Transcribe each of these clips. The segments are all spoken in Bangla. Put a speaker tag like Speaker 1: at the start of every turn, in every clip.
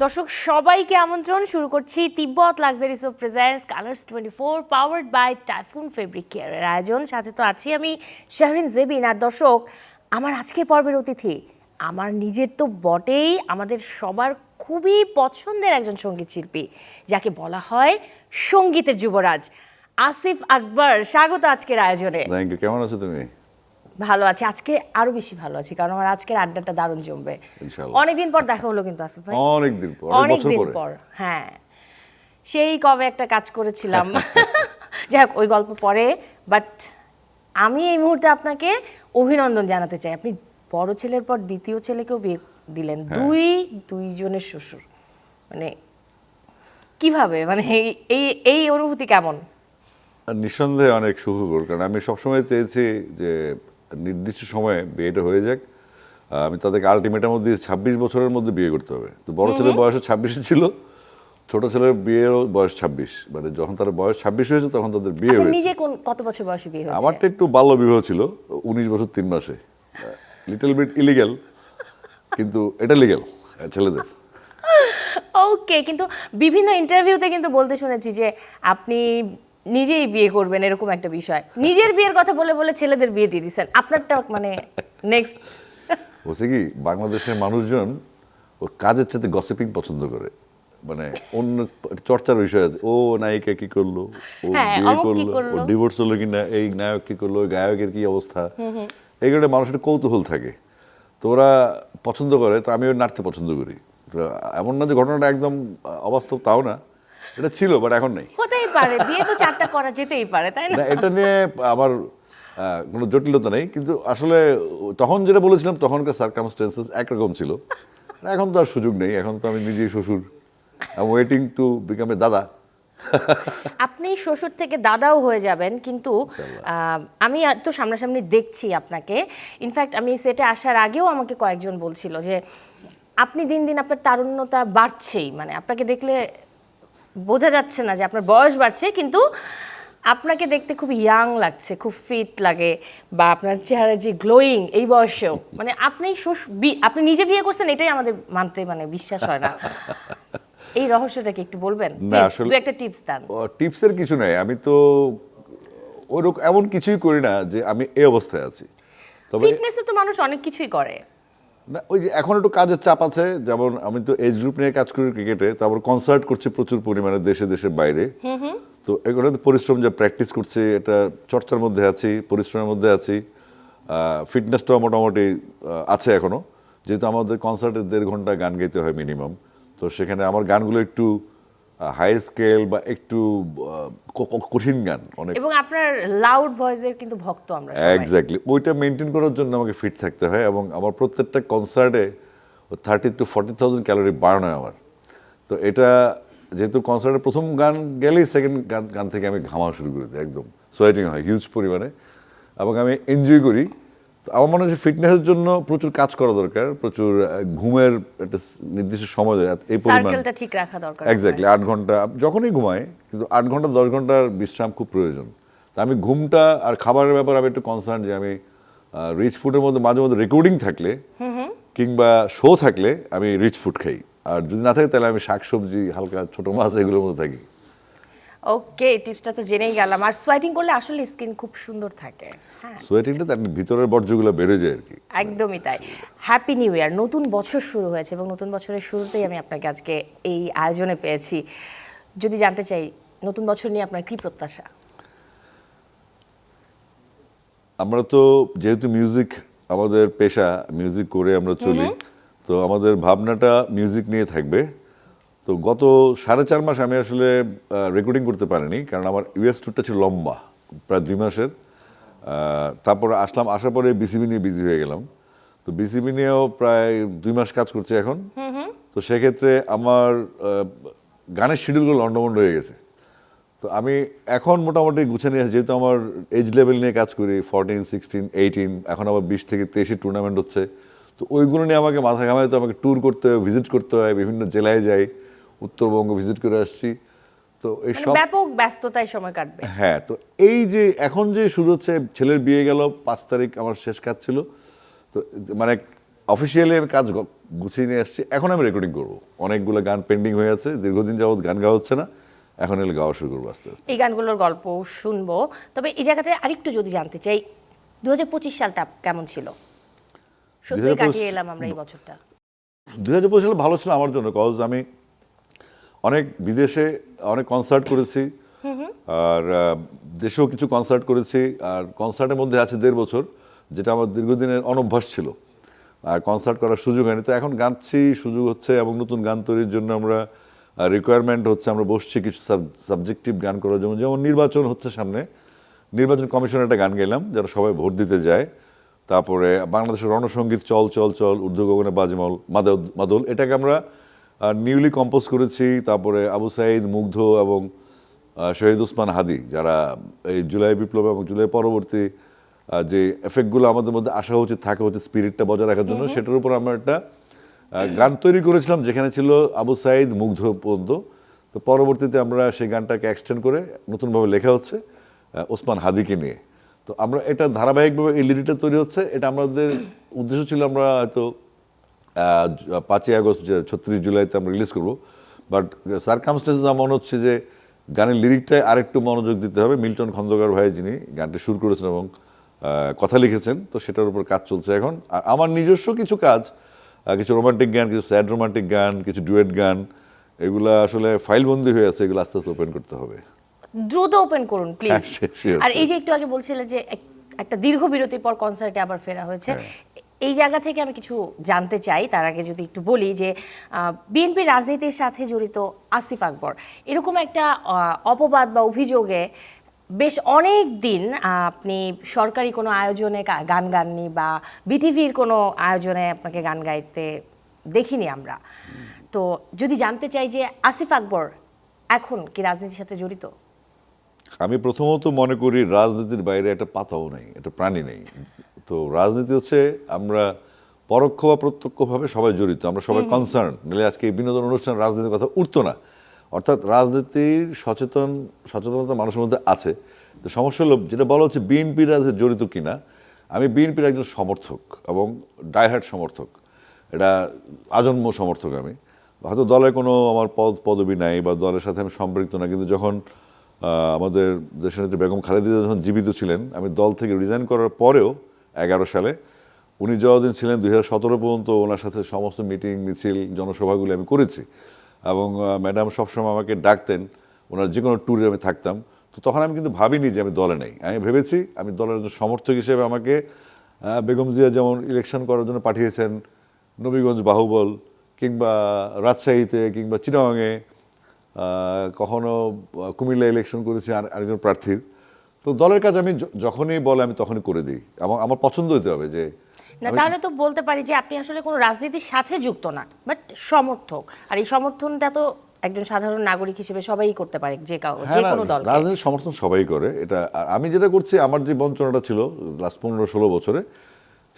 Speaker 1: দর্শক সবাইকে আমন্ত্রণ শুরু করছি Tibet luxury soap presents colours 24 powered by Typhoon fabric কেয়ারের আয়োজন। সাথে তো আছি আমি শাহরিন জেবিন। আর দর্শক, আমার আজকের পর্বের অতিথি আমার নিজের তো বটেই, আমাদের সবার খুবই পছন্দের একজন সঙ্গীত শিল্পী, যাকে বলা হয় সঙ্গীতের যুবরাজ, আসিফ আকবর। স্বাগত আজকের আয়োজনে।
Speaker 2: Thank you. কেমন আছো তুমি?
Speaker 1: ভালো আছি, আজকে আরো বেশি ভালো আছি, কারণ আমার আজকের আড্ডাটা দারুণ জমবে।
Speaker 2: ইনশাআল্লাহ।
Speaker 1: অনেকদিন পর দেখা হলো কিন্তু আসিফ ভাই,
Speaker 2: অনেকদিন পর,
Speaker 1: অনেকদিন পর। হ্যাঁ, সেই কবে একটা কাজ করেছিলাম। যাই হোক, ওই গল্প পরে। বাট আমি এই মুহূর্তে আপনাকে অভিনন্দন জানাতে চাই, আপনি বড় ছেলের পর দ্বিতীয় ছেলেকেও বিয়ে দিলেন। দুইজনের শ্বশুর, মানে কিভাবে, মানে এই এই অনুভূতি কেমন?
Speaker 2: নিঃসন্দেহে অনেক সুখকর, কারণ আমি সবসময় চেয়েছি যে নির্দিষ্ট সময়ে বিয়েটা হয়ে যাক। আমি তাদেরকে আলটিমেটাম দিয়ে 26 বছরের মধ্যে বিয়ে করতে হবে। তো বড় ছেলের বয়সও 26 ছিল, ছোট ছেলের বিয়েরও বয়স 26। মানে যখন তার বয়স 26 হয়েছে তখন তাদের বিয়ে হয়েছে।
Speaker 1: নিজে কত বছর বয়সে বিয়ে হয়েছে?
Speaker 2: আমার তো একটু বাল্য বিবাহ ছিল, 19 বছর 3 মাসে। লিটল বিট ইলিগ্যাল, কিন্তু এটা লিগ্যাল ছেলেদের।
Speaker 1: ওকে, কিন্তু বিভিন্ন ইন্টারভিউতে কিন্তু বলতে শুনেছি যে আপনি নিজেই বিয়ে করবেন, এরকম একটা বিষয়। নিজের বিয়ের কথা বলে বলে ছেলেদের বিয়ে দিয়ে দিচ্ছেন, আপনারটা মানে নেক্সট।
Speaker 2: বলছে কি, বাংলাদেশের মানুষজন ও কাজের চাইতে গসিপিং পছন্দ করে, মানে অন্য চর্চার বিষয় আছে। ও নায়িকা কি করলো, ও বিয়ে করলো, ও ডিভোর্স হলো কিনা, এই নায়ক কি করলো, ওই গায়কের কি অবস্থা, এইগুলো মানুষের কৌতূহল থাকে, তো ওরা পছন্দ করে। তো আমি ওর নাড়তে পছন্দ করি। তো এমন না যে ঘটনাটা একদম অবাস্তব, তাও না, এটা ছিল, বাট এখন নেই।
Speaker 1: হতেই পারে, বিয়ে তো চারটা করা যেতেই পারে, তাই না?
Speaker 2: এটা নিয়ে আমার কোনো জটিলতা নেই, কিন্তু আসলে তখন যেটা বলেছিলাম তখনকার সার্কামস্টেন্সেস একরকম ছিল। এখন তো আর সুযোগ নেই, এখন তো আমি নিজেই শ্বশুর, I am waiting to become a দাদা।
Speaker 1: আপনি শ্বশুর থেকে দাদাও হয়ে যাবেন, কিন্তু আমি তো সামনাসামনি দেখছি আপনাকে। ইনফ্যাক্ট আমি সেটে আসার আগেও আমাকে কয়েকজন বলছিল যে আপনি দিন দিন আপনার তারুণ্যতা বাড়ছেই, মানে আপনাকে দেখলে বোঝা যাচ্ছে না যে আপনার বয়স বাড়ছে, কিন্তু আপনাকে দেখতে খুব ইয়াং লাগছে, খুব ফিট লাগে, বা আপনার চেহারার যে গ্লোয়িং এই বয়সেও, মানে আপনি নিজে বিয়ে করছেন, এটাই আমাদের মানতে মানে বিশ্বাস হয় না। এই রহস্যটা কি একটু বলবেন? দু একটা টিপস দেন।
Speaker 2: টিপসের কিছু নাই, আমি তো ওরকম এমন কিছুই করি না যে আমি এই অবস্থায় আছি।
Speaker 1: তবে ফিটনেসে তো মানুষ অনেক কিছুই করে
Speaker 2: না, ওই যে এখন একটু কাজের চাপ আছে। যেমন আমি তো এজ গ্রুপ নিয়ে কাজ করি ক্রিকেটে, তারপর কনসার্ট করছি প্রচুর পরিমাণে দেশে দেশের বাইরে। তো এগুলো পরিশ্রম, যা প্র্যাকটিস করছি, এটা চর্চার মধ্যে আছি, পরিশ্রমের মধ্যে আছি। ফিটনেসটাও মোটামুটি আছে এখনো, যেহেতু আমাদের কনসার্টে 1.5 ঘন্টা গান গাইতে হয় মিনিমাম। তো সেখানে আমার গানগুলো একটু হাই স্কেল বা একটু কঠিন গান অনেক,
Speaker 1: এবং আপনার লাউড ভয়েসের কিন্তু ভক্ত আমরা সবাই।
Speaker 2: এক্স্যাক্টলি, ওইটা মেনটেন করার জন্য আমাকে ফিট থাকতে হয়। এবং আমার প্রত্যেকটা কনসার্টে 30,000 to 40,000 ক্যালোরি বার্ন হয় আমার। তো এটা যেহেতু কনসার্টের প্রথম গান গেলেই সেকেন্ড গান থেকে আমি ঘামা শুরু করে দিই, একদম সোয়েটিং হয় হিউজ পরিমাণে, এবং আমি এনজয় করি। তো আমার মনে হয় ফিটনেসের জন্য প্রচুর কাজ করা দরকার, প্রচুর ঘুমের একটা নির্দিষ্ট সময়, এই পরিমাণ
Speaker 1: ঠিক রাখা দরকার।
Speaker 2: এক্স্যাক্টলি 8 ঘন্টা যখনই ঘুমাই, কিন্তু 8 ঘন্টা 10 ঘন্টার বিশ্রাম খুব প্রয়োজন। তা আমি ঘুমটা আর খাবারের ব্যাপারে আমি একটু কনসার্ন, যে আমি রিচ ফুডের মধ্যে মাঝে মধ্যে রেকর্ডিং থাকলে কিংবা শো থাকলে আমি রিচ ফুড খাই, আর যদি না থাকে তাহলে আমি শাকসবজি, হালকা ছোট মাছ, এগুলোর মধ্যে থাকি।
Speaker 1: ওকে, টিপসটা তো জেনেই গেলাম। আর সোয়েটিং করলে আসলে স্কিন খুব সুন্দর থাকে।
Speaker 2: সোয়েটিংটা তার ভিতরের বর্জ্যগুলো বেড়ে যায় আর কি।
Speaker 1: একদমই তাই। হ্যাপি নিউ ইয়ার, নতুন বছর শুরু হয়েছে, এবং নতুন বছরের শুরুতেই আমি আপনাকে আজকে এই আয়োজনে পেয়েছি। যদি জানতে চাই, নতুন বছর নিয়ে আপনার কি প্রত্যাশা?
Speaker 2: আমরা তো যেহেতু মিউজিক আমাদের পেশা, মিউজিক করে আমরা চলি, তো আমাদের ভাবনাটা মিউজিক নিয়ে থাকবে। তো গত 4.5 মাস আমি আসলে রেকর্ডিং করতে পারিনি, কারণ আমার ইউএস ট্যুরটা ছিল লম্বা, প্রায় 2 মাসের। তারপর আসার পরে বিসিবি নিয়ে বিজি হয়ে গেলাম। তো বিসিবি নিয়েও প্রায় 2 মাস কাজ করছি এখন। তো সেক্ষেত্রে আমার গানের শিডিউলগুলো লন্ডমন্ড হয়ে গেছে। তো আমি এখন মোটামুটি গুছিয়ে নিয়ে আসি, যেহেতু আমার এজ লেভেল নিয়ে কাজ করি, 14, 16, 18, এখন আবার 20 থেকে 23 টুর্নামেন্ট হচ্ছে। তো ওইগুলো নিয়ে আমাকে মাথা ঘামাইতে, আমাকে ট্যুর করতে হয়, ভিজিট করতে হয়, বিভিন্ন জেলায় যাই, উত্তরবঙ্গ ভিজিট করে আসছি। তো এই সব
Speaker 1: ব্যাপক ব্যস্ততায় সময় কাটবে।
Speaker 2: হ্যাঁ, তো এই যে এখন যে শুরু হচ্ছে, ছেলের বিয়ে গেল 5 তারিখ, আমার শেষ কাজ ছিল। তো মানে অফিসিয়ালি আমি কাজ গুছিয়ে নিয়ে আসছি, এখন আমি রেকর্ডিং করবো। অনেকগুলো গান পেন্ডিং হয়ে আছে, দীর্ঘদিন যাবৎ গান গাওয়া হচ্ছে না, এখন এলে গাওয়া শুরু করবো আস্তে আস্তে।
Speaker 1: এই গানগুলোর গল্প শুনবো, তবে এই জায়গাতে আরেকটু যদি জানতে চাই 2025 সালটা কেমন ছিল? সত্যি
Speaker 2: 2025
Speaker 1: কাটিয়ে এলাম আমরা এই বছরটা।
Speaker 2: 2025 সালে ভালো ছিল আমার জন্য, কজ আমি অনেক বিদেশে অনেক কনসার্ট করেছি, আর দেশেও কিছু কনসার্ট করেছি। আর কনসার্টের মধ্যে আছে 1.5 বছর, যেটা আমার দীর্ঘদিনের অনভ্যাস ছিল, আর কনসার্ট করার সুযোগ হয়নি। তো এখন গাচ্ছি, সুযোগ হচ্ছে, এবং নতুন গান তৈরির জন্য আমরা রিকোয়ারমেন্ট হচ্ছে, আমরা বসছি কিছু সাবজেক্টিভ গান করার জন্য। যেমন নির্বাচন হচ্ছে সামনে, নির্বাচন কমিশনের একটা গান গাইলাম যারা সবাই ভোট দিতে যায়। তারপরে বাংলাদেশের রণসঙ্গীত চল চল চল, ঊর্ধ্ব গগনে বাজমল মাদল, এটাকে আমরা নিউলি কম্পোজ করেছি। তারপরে আবু সাঈদ, মুগ্ধ এবং শহীদ ওসমান হাদি, যারা এই জুলাই বিপ্লব এবং জুলাই পরবর্তী যে এফেক্টগুলো আমাদের মধ্যে আসা উচিত, থাকা উচিত স্পিরিটটা বজায় রাখার জন্য, সেটার উপর আমরা একটা গান তৈরি করেছিলাম, যেখানে ছিল আবু সাঈদ, মুগ্ধ পর্যন্ত। তো পরবর্তীতে আমরা সেই গানটাকে এক্সটেন্ড করে নতুনভাবে লেখা হচ্ছে ওসমান হাদিকে নিয়ে। তো আমরা এটা ধারাবাহিকভাবে এই লিরিকটা তৈরি হচ্ছে। এটা আমাদের উদ্দেশ্য ছিল আমরা হয়তো 5ই আগস্ট 36 জুলাইতে আমরা রিলিজ করবো, বাট সার্কামস্টেন্সেস আমার হচ্ছে যে গানের লিরিকটায় আরেকটু মনোযোগ দিতে হবে। মিল্টন খন্দকার ভাই, যিনি গানটি সুর করেছেন এবং কথা লিখেছেন, তো সেটার উপর কাজ চলছে এখন। আর আমার নিজস্ব কিছু কাজ, কিছু রোমান্টিক গান, কিছু স্যাড রোমান্টিক গান, কিছু ডুয়েট গান, এগুলো আসলে ফাইলবন্দি হয়ে আছে, এগুলো আস্তে আস্তে ওপেন করতে হবে।
Speaker 1: দ্রুত ওপেন করুন প্লিজ।
Speaker 2: sure,
Speaker 1: আর এই যে একটু আগে বলছিলেন যে একটা দীর্ঘ বিরতির পর কনসার্টে আবার ফেরা হয়েছে, এই জায়গা থেকে আমি কিছু জানতে চাই। তার আগে যদি একটু বলি যে বিএনপি রাজনীতির সাথে জড়িত আসিফ আকবর, এরকম একটা অপবাদ বা অভিযোগে বেশ অনেক দিন আপনি সরকারি কোনো আয়োজনে গান গাননি, বা বিটিভির কোনো আয়োজনে আপনাকে গান গাইতে দেখিনি আমরা। তো যদি জানতে চাই যে আসিফ আকবর এখন কি রাজনীতির সাথে জড়িত?
Speaker 2: আমি প্রথমত মনে করি রাজনীতির বাইরে একটা পাতাও নেই, একটা প্রাণী নেই। তো রাজনীতি হচ্ছে আমরা পরোক্ষ বা প্রত্যক্ষভাবে সবাই জড়িত, আমরা সবাই কনসার্ন, নাহলে আজকে এই বিনোদন অনুষ্ঠান রাজনীতির কথা উঠতো না। অর্থাৎ রাজনীতির সচেতনতা মানুষের মধ্যে আছে। তো সমস্যা হলো, যেটা বলা হচ্ছে বিএনপি রাজনীতি জড়িত কিনা, আমি বিএনপির একজন সমর্থক এবং ডাইহার্ট সমর্থক, এটা আজন্ম সমর্থক। আমি হয়তো দলে কোনো আমার পদবি নাই বা দলের সাথে আমি সম্পৃক্ত না, কিন্তু যখন আমাদের দেশের নেত্রী বেগম খালেদা জিয়া যখন জীবিত ছিলেন, আমি দল থেকে রিজাইন করার পরেও 11 সালে উনি যতদিন ছিলেন 2017 পর্যন্ত ওনার সাথে সমস্ত মিটিং, মিছিল, জনসভাগুলি আমি করেছি। এবং ম্যাডাম সবসময় আমাকে ডাকতেন, ওনার যে কোনো ট্যুরে আমি থাকতাম। তো তখন আমি কিন্তু ভাবিনি যে আমি দলে নেই, আমি ভেবেছি আমি দলের একজন সমর্থক হিসেবে আমাকে বেগম জিয়া যেমন ইলেকশন করার জন্য পাঠিয়েছেন নবীগঞ্জ, বাহুবল, কিংবা রাজশাহীতে, কিংবা চিটাগাংয়ে, কখনো কুমিল্লা ইলেকশন করেছি আরেকজন প্রার্থীর। তো দলের কাজ আমি যখনই বলে আমি তখনই করে দিই, এবং আমার পছন্দ হতে হবে যে
Speaker 1: না, তাহলে তো বলতে পারি যে আপনি আসলে কোনো রাজনীতির সাথে যুক্ত না, বাট সমর্থক। আর এই সমর্থনটা তো একজন সাধারণ নাগরিক হিসেবে সবাই করতে পারে, যে কোনো দল।
Speaker 2: রাজনীতির সমর্থন সবাই করে এটা। আর আমি যেটা করছি, আমার যে বঞ্চনাটা ছিল লাস্ট 15-16 বছরে,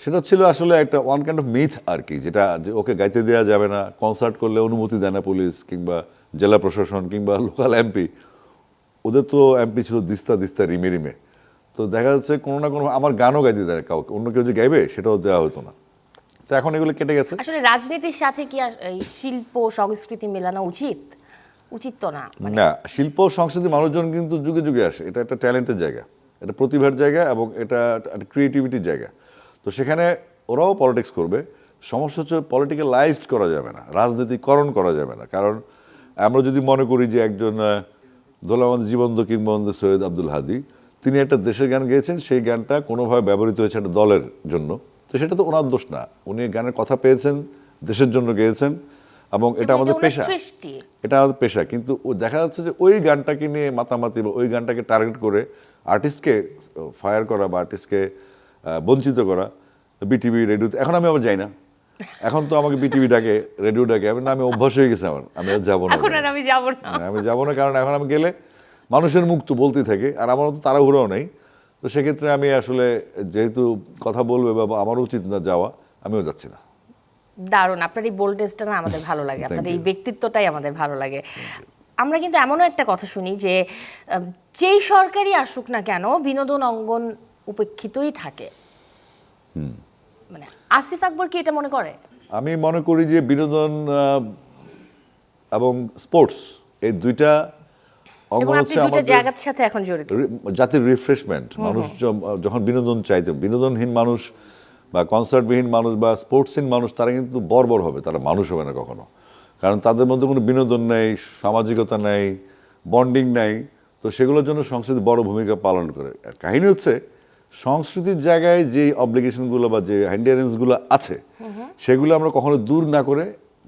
Speaker 2: সেটা ছিল আসলে একটা ওয়ান কাইন্ড অফ মিথ আর কি, যেটা যে ওকে গাইতে দেওয়া যাবে না, কনসার্ট করলে অনুমতি দেয় না পুলিশ কিংবা জেলা প্রশাসন কিংবা লোকাল এমপি। ওদের তো এমপি ছিল দিস্তা রিমে রিমে। তো দেখা যাচ্ছে কোনো না কোনো, আমার গানও গাইতে দেয় কাউকে, অন্য কেউ যে গাইবে সেটাও দেওয়া হতো না। তো এখন এগুলো কেটে গেছে।
Speaker 1: আসলে রাজনীতির সাথে কি এই শিল্প সংস্কৃতি মেলানো উচিত? উচিত তো না।
Speaker 2: না, শিল্প সংস্কৃতি মানুষজন কিন্তু যুগে যুগে আসে, এটা একটা ট্যালেন্টের জায়গা, এটা প্রতিভার জায়গা, এবং এটা একটা ক্রিয়েটিভিটির জায়গা। তো সেখানে ওরাও পলিটিক্স করবে। সমস্যা হচ্ছে পলিটিক্যালাইজড করা যাবে না, রাজনীতিকরণ করা যাবে না। কারণ আমরা যদি মনে করি যে একজন দোলাবন্দ জীবন্ত কিংবদন্তি সৈয়দ আব্দুল হাদি, তিনি একটা দেশের গান গেয়েছেন, সেই গানটা কোনোভাবে ব্যবহৃত হয়েছে একটা দলের জন্য, তো সেটা তো ওনার দোষ না। উনি গানের কথা পেয়েছেন, দেশের জন্য গেয়েছেন, এবং এটা আমাদের পেশা, এটা আমাদের পেশা। কিন্তু দেখা যাচ্ছে যে ওই গানটাকে নিয়ে মাতামাতি বা ওই গানটাকে টার্গেট করে আর্টিস্টকে ফায়ার করা বা আর্টিস্টকে বঞ্চিত করা, বিটিভি, রেডিওতে। এখন আমি আবার যাই না, এখন তো আমাকে বিটিভি ডাকে, রেডিও ডাকে, আমি অভ্যাস হয়ে গেছে আমার, আমি আর যাবো না। আমি যাবো না, কারণ এখন আমি গেলে মানুষের মুখ তো বলতেই থাকে, আর আমার তো তাড়াহুড়োও নেই। তো সেক্ষেত্রে আমি আসলে যেহেতু কথা বলবে বা আমার উচিত না যাওয়া, আমিও যাচ্ছি না।
Speaker 1: দারুণ, আপনার এই বোল্ডনেসটা না আমাদের ভালো লাগে, আপনার এই ব্যক্তিত্বটাই আমাদের ভালো লাগে। আমরা কিন্তু এমনও একটা কথা শুনি যে যেই সরকারই আসুক না কেন বিনোদন অঙ্গন উপেক্ষিতই থাকে। মানে আসিফ আকবর কি এটা মনে করে?
Speaker 2: আমি মনে করি যে বিনোদন এবং স্পোর্টস এই দুইটা অঙ্গ
Speaker 1: এবং আপনি
Speaker 2: হচ্ছে
Speaker 1: দুটো
Speaker 2: আমাদের
Speaker 1: জায়গার সাথে এখন জড়িত।
Speaker 2: জাতির রিফ্রেশমেন্ট। মানুষ যখন বিনোদন চাইতে, বিনোদনহীন মানুষ বা কনসার্টবিহীন মানুষ বা স্পোর্টসহীন মানুষ তারা কিন্তু বর্বর হবে, তারা মানুষ হবে না কখনো। কারণ তাদের মধ্যে কোনো বিনোদন নেই, সামাজিকতা নেই, বন্ডিং নেই। তো সেগুলোর জন্য সংস্কৃতি বড় ভূমিকা পালন করে। আর কাহিনী হচ্ছে সংস্কৃতির জায়গায় যে অব্লিগেশনগুলো বা যে হ্যান্ডিয়ারেন্সগুলো আছে সেগুলো আমরা কখনো দূর না করে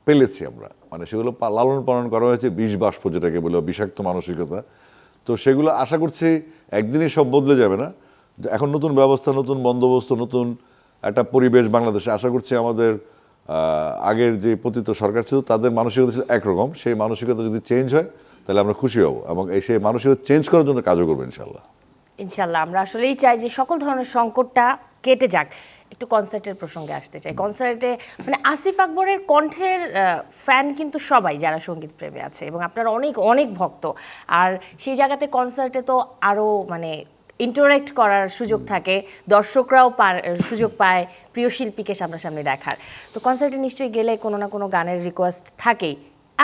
Speaker 2: পেলেছি আমরা, মানে সেগুলো লালন পালন করা হয়েছে বিষ বাষ্প যেটাকে বলে, বিষাক্ত মানসিকতা। তো সেগুলো আশা করছি একদিনই সব বদলে যাবে না। এখন নতুন ব্যবস্থা, নতুন বন্দোবস্ত, নতুন একটা পরিবেশ বাংলাদেশে। আশা করছি আমাদের আগের যে পতিত সরকার ছিল তাদের মানসিকতা ছিল একরকম, সেই মানসিকতা যদি চেঞ্জ হয় তাহলে আমরা খুশি হব এবং সেই মানসিকতা চেঞ্জ করার জন্য কাজও করবো ইনশাল্লাহ।
Speaker 1: ইনশাল্লাহ আমরা আসলেই চাই যে সকল ধরনের সংকটটা কেটে যাক। একটু কনসার্টের প্রসঙ্গে আসতে চাই। কনসার্টে মানে আসিফ আকবরের কণ্ঠের ফ্যান কিন্তু সবাই যারা সঙ্গীত প্রেমী আছে, এবং আপনার অনেক অনেক ভক্ত। আর সেই জায়গাতে কনসার্টে তো আরও মানে ইন্টারেক্ট করার সুযোগ থাকে, দর্শকরাও সুযোগ পায় প্রিয় শিল্পীকে সামনাসামনি দেখার। তো কনসার্টে নিশ্চয়ই গেলে কোনো না কোনো গানের রিকোয়েস্ট থাকেই।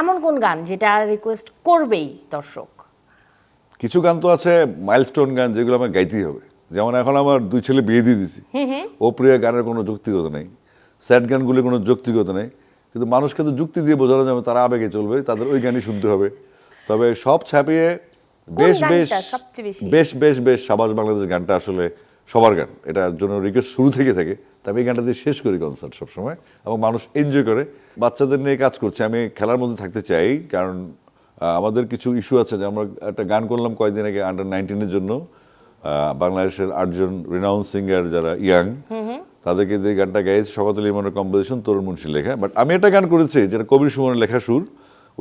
Speaker 1: এমন কোন গান যেটা রিকোয়েস্ট করবেই দর্শক?
Speaker 2: কিছু গান তো আছে মাইলস্টোন গান, যেগুলো আমার গাইতেই হবে। যেমন এখন আমার 2 ছেলে বিয়ে দিয়ে দিছি, ও প্রিয় গানের কোনো যৌক্তিকতা নেই, স্যাড গানগুলি কোনো যৌক্তিকতা নেই, কিন্তু মানুষকে তো যুক্তি দিয়ে বোঝানো যাবে, তারা আবেগে চলবে, তাদের ওই গানই শুনতে হবে। তবে সব ছাপিয়ে বেশ বেশ বেশ বেশ বেশ সাবাস বাংলাদেশ গানটা আসলে সবার গান, এটার জন্য রিকোয়েস্ট শুরু থেকে থাকে। তবে এই গানটা দিয়ে শেষ করি কনসার্ট সবসময়, এবং মানুষ এনজয় করে। বাচ্চাদের নিয়ে কাজ করছি, আমি খেলার মধ্যে থাকতে চাই, কারণ আমাদের কিছু ইস্যু আছে। যে আমরা একটা গান করলাম কয়েকদিন আগে আন্ডার-19 জন্য, বাংলাদেশের 8 জন রিনাউন্স সিঙ্গার যারা ইয়াং, তাদেরকে দিয়ে গানটা গাইছে। শওকত আলী ইমনের কম্পোজিশন, তরুণ মুন্সির লেখা। বাট আমি একটা গান করেছি যেটা কবির সুমনের লেখা, সুর,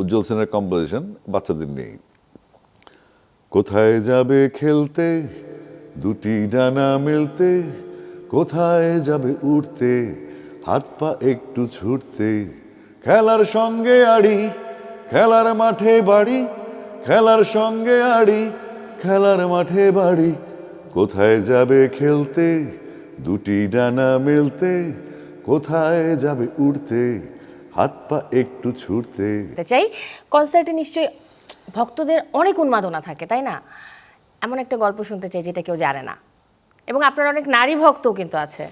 Speaker 2: উজ্জ্বল সেনের কম্পোজিশন, বাচ্চাদের নিয়ে। কোথায় যাবে খেলতে দুটি ডানা মেলতে, কোথায় যাবে উড়তে হাত পা একটু ছুটতে, খেলার সঙ্গে আড়ি খেলার মাঠে বাড়ি, খেলার সঙ্গে আড়ি খেলার মাঠে বাড়ি, কোথায় যাবে খেলতে দুটি ডানা মেলতে, কোথায় যাবে উড়তে হাত পা একটু ছুটতে।
Speaker 1: চাই কনসার্টে নিশ্চয়ই ভক্তদের অনেক উন্মাদনা থাকে, তাই না? এমন একটা গল্প শুনতে চাই যেটা কেউ জানে না, এবং আপনার অনেক নারী ভক্তও কিন্তু আছে।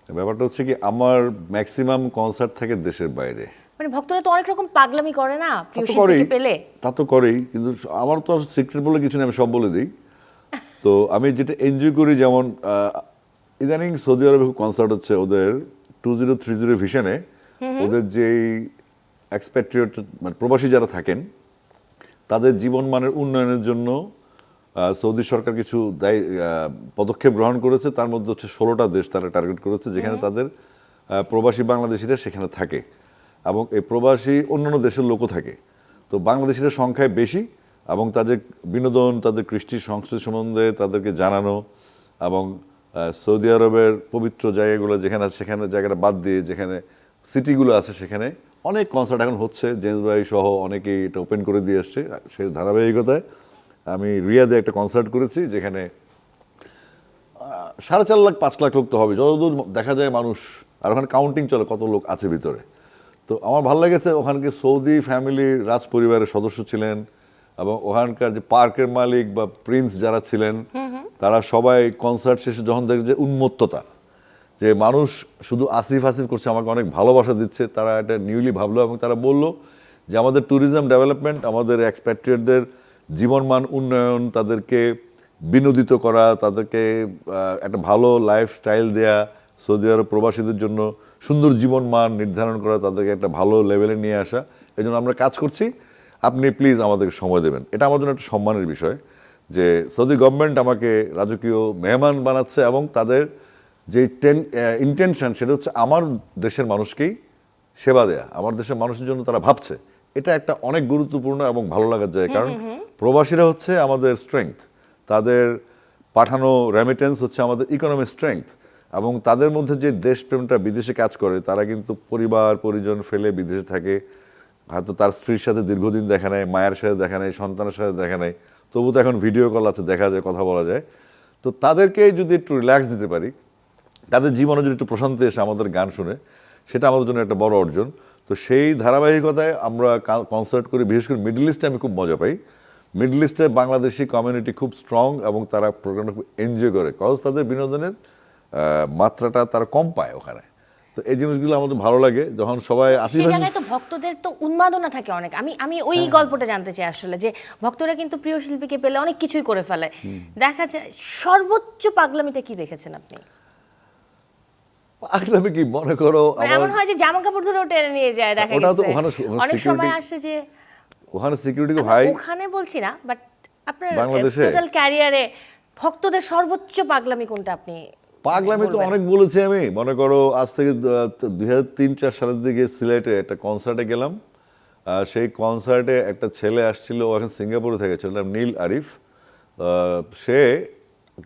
Speaker 2: ব্যাপারটা হচ্ছে কি, আমার ম্যাক্সিমাম কনসার্ট থাকে দেশের বাইরে।
Speaker 1: মানে ভক্তরা তো অনেক রকম পাগলামি করে না প্রিয়
Speaker 2: তা তো করেই,
Speaker 1: শিল্পীকে পেলে?
Speaker 2: তা তো করেই, কিন্তু আমার তো সিক্রেট বলে কিছু নেই, আমি সব বলে দিই। তো আমি যেটা এনজয় করি, যেমন ইদানিং সৌদি আরবে কনসার্ট হচ্ছে ওদের 2030 ভিশনে। ওদের যেই এক্সপ্যাট্রিয়েট মানে প্রবাসী যারা থাকেন তাদের জীবনমানের উন্নয়নের জন্য সৌদি সরকার কিছু পদক্ষেপ গ্রহণ করেছে। তার মধ্যে হচ্ছে 16টা দেশ তারা টার্গেট করেছে, যেখানে তাদের প্রবাসী বাংলাদেশিরা সেখানে থাকে, এবং এই প্রবাসী অন্যান্য দেশের লোকও থাকে। তো বাংলাদেশিরা সংখ্যায় বেশি, এবং তাদের বিনোদন, তাদের কৃষ্টি সংস্কৃতি সম্বন্ধে তাদেরকে জানানো, এবং সৌদি আরবের পবিত্র জায়গাগুলো যেখানে আছে সেখানে জায়গাটা বাদ দিয়ে যেখানে সিটিগুলো আছে সেখানে অনেক কনসার্ট এখন হচ্ছে। জেমস ভাই সহ অনেকেই এটা ওপেন করে দিয়ে আসছে। সেই ধারাবাহিকতায় আমি রিয়াদে একটা কনসার্ট করেছি, যেখানে 4.5 লাখ 5 লাখ লোক তো হবে যতদূর দেখা যায় মানুষ, আর ওখানে কাউন্টিং চলে কত লোক আছে ভিতরে। তো আমার ভালো লেগেছে, ওখানকে সৌদি ফ্যামিলির রাজ পরিবারের সদস্য ছিলেন, এবং ওখানকার যে পার্কের মালিক বা প্রিন্স যারা ছিলেন তারা সবাই কনসার্ট শেষে যখন দেখে যে উন্মত্ততা, যে মানুষ শুধু আসিফ আসিফ করছে, আমাকে অনেক ভালোবাসা দিচ্ছে, তারা এটা নিউলি ভাবলো, এবং তারা বলল যে আমাদের ট্যুরিজম ডেভেলপমেন্ট, আমাদের এক্সপ্যাট্রিয়েটদের জীবনমান উন্নয়ন, তাদেরকে বিনোদিত করা, তাদেরকে একটা ভালো লাইফস্টাইল দেয়া, সৌদি আরব প্রবাসীদের জন্য সুন্দর জীবনমান নির্ধারণ করা, তাদেরকে একটা ভালো লেভেলে নিয়ে আসা, এই জন্য আমরা কাজ করছি। আপনি প্লিজ আমাদেরকে সময় দেবেন। এটা আমার জন্য একটা সম্মানের বিষয় যে সৌদি গভর্নমেন্ট আমাকে রাজকীয় মেহমান বানাচ্ছে, এবং তাদের যে ইন্টেনশন সেটা হচ্ছে আমার দেশের মানুষকেই সেবা দেয়া, আমার দেশের মানুষের জন্য তারা ভাবছে। এটা একটা অনেক গুরুত্বপূর্ণ এবং ভালো লাগার জায়গা, কারণ প্রবাসীরা হচ্ছে আমাদের স্ট্রেংথ, তাদের পাঠানো রেমিটেন্স হচ্ছে আমাদের ইকোনমিক স্ট্রেংথ, এবং তাদের মধ্যে যে দেশপ্রেমটা বিদেশে কাজ করে, তারা কিন্তু পরিবার পরিজন ফেলে বিদেশে থাকে, হয়তো তার স্ত্রীর সাথে দীর্ঘদিন দেখা নেয়, মায়ের সাথে দেখা নেয়, সন্তানের সাথে দেখা নেয়, তবু তো এখন ভিডিও কল আছে, দেখা যায়, কথা বলা যায়। তো তাদেরকে যদি একটু রিল্যাক্স দিতে পারি, তাদের জীবনে যদি একটু প্রশান্তি এসে আমাদের গান শুনে, সেটা আমাদের জন্য একটা বড় অর্জন। তো সেই ধারাবাহিকতায় আমরা কনসার্ট করি, বিশেষ করে মিডল ইস্টে আমি খুব মজা পাই। মিডল ইস্টে বাংলাদেশি কমিউনিটি খুব স্ট্রং এবং তারা প্রোগ্রামটা খুব এনজয় করে, কজ তাদের বিনোদনের মাত্রাটা তারা কম পায় ওখানে। তো এই জিনিসগুলো আমাদের ভালো লাগে যখন সবাই
Speaker 1: সেই
Speaker 2: আশীর্বাদ।
Speaker 1: জায়গায় তো ভক্তদের তো উন্মাদনা থাকে অনেক। আমি ওই গল্পটা জানতে চাই আসলে, যে ভক্তরা কিন্তু প্রিয় শিল্পীকে পেলে অনেক কিছুই করে ফেলে। দেখা যায় সর্বোচ্চ পাগলামিটা কি দেখেছেন আপনি?
Speaker 2: পাগলামি কি মনে করো,
Speaker 1: মানে এমন হয় যে জামা কাপড় ধরে টেনে নিয়ে যায়, দেখা
Speaker 2: ওটা তো
Speaker 1: গেছে
Speaker 2: ওখানে
Speaker 1: অনেক
Speaker 2: security-
Speaker 1: সময় আসে যে,
Speaker 2: ওখানে সিকিউরিটি ভাই
Speaker 1: ওখানে বলছি না, বাট আপনার
Speaker 2: বাংলাদেশে?
Speaker 1: টোটাল ক্যারিয়ারে ভক্তদের সর্বোচ্চ পাগলামি কোনটা আপনি
Speaker 2: পাগলামি তো
Speaker 1: বলবেন?
Speaker 2: অনেক বলেছি আমি। মনে করো আজ থেকে 2003-4 সালের দিকে সিলেটে একটা কনসার্টে গেলাম। সেই কনসার্টে একটা ছেলে আসছিল, ও এখন সিঙ্গাপুরে থেকে, ছেলেটার নীল আরিফ। সে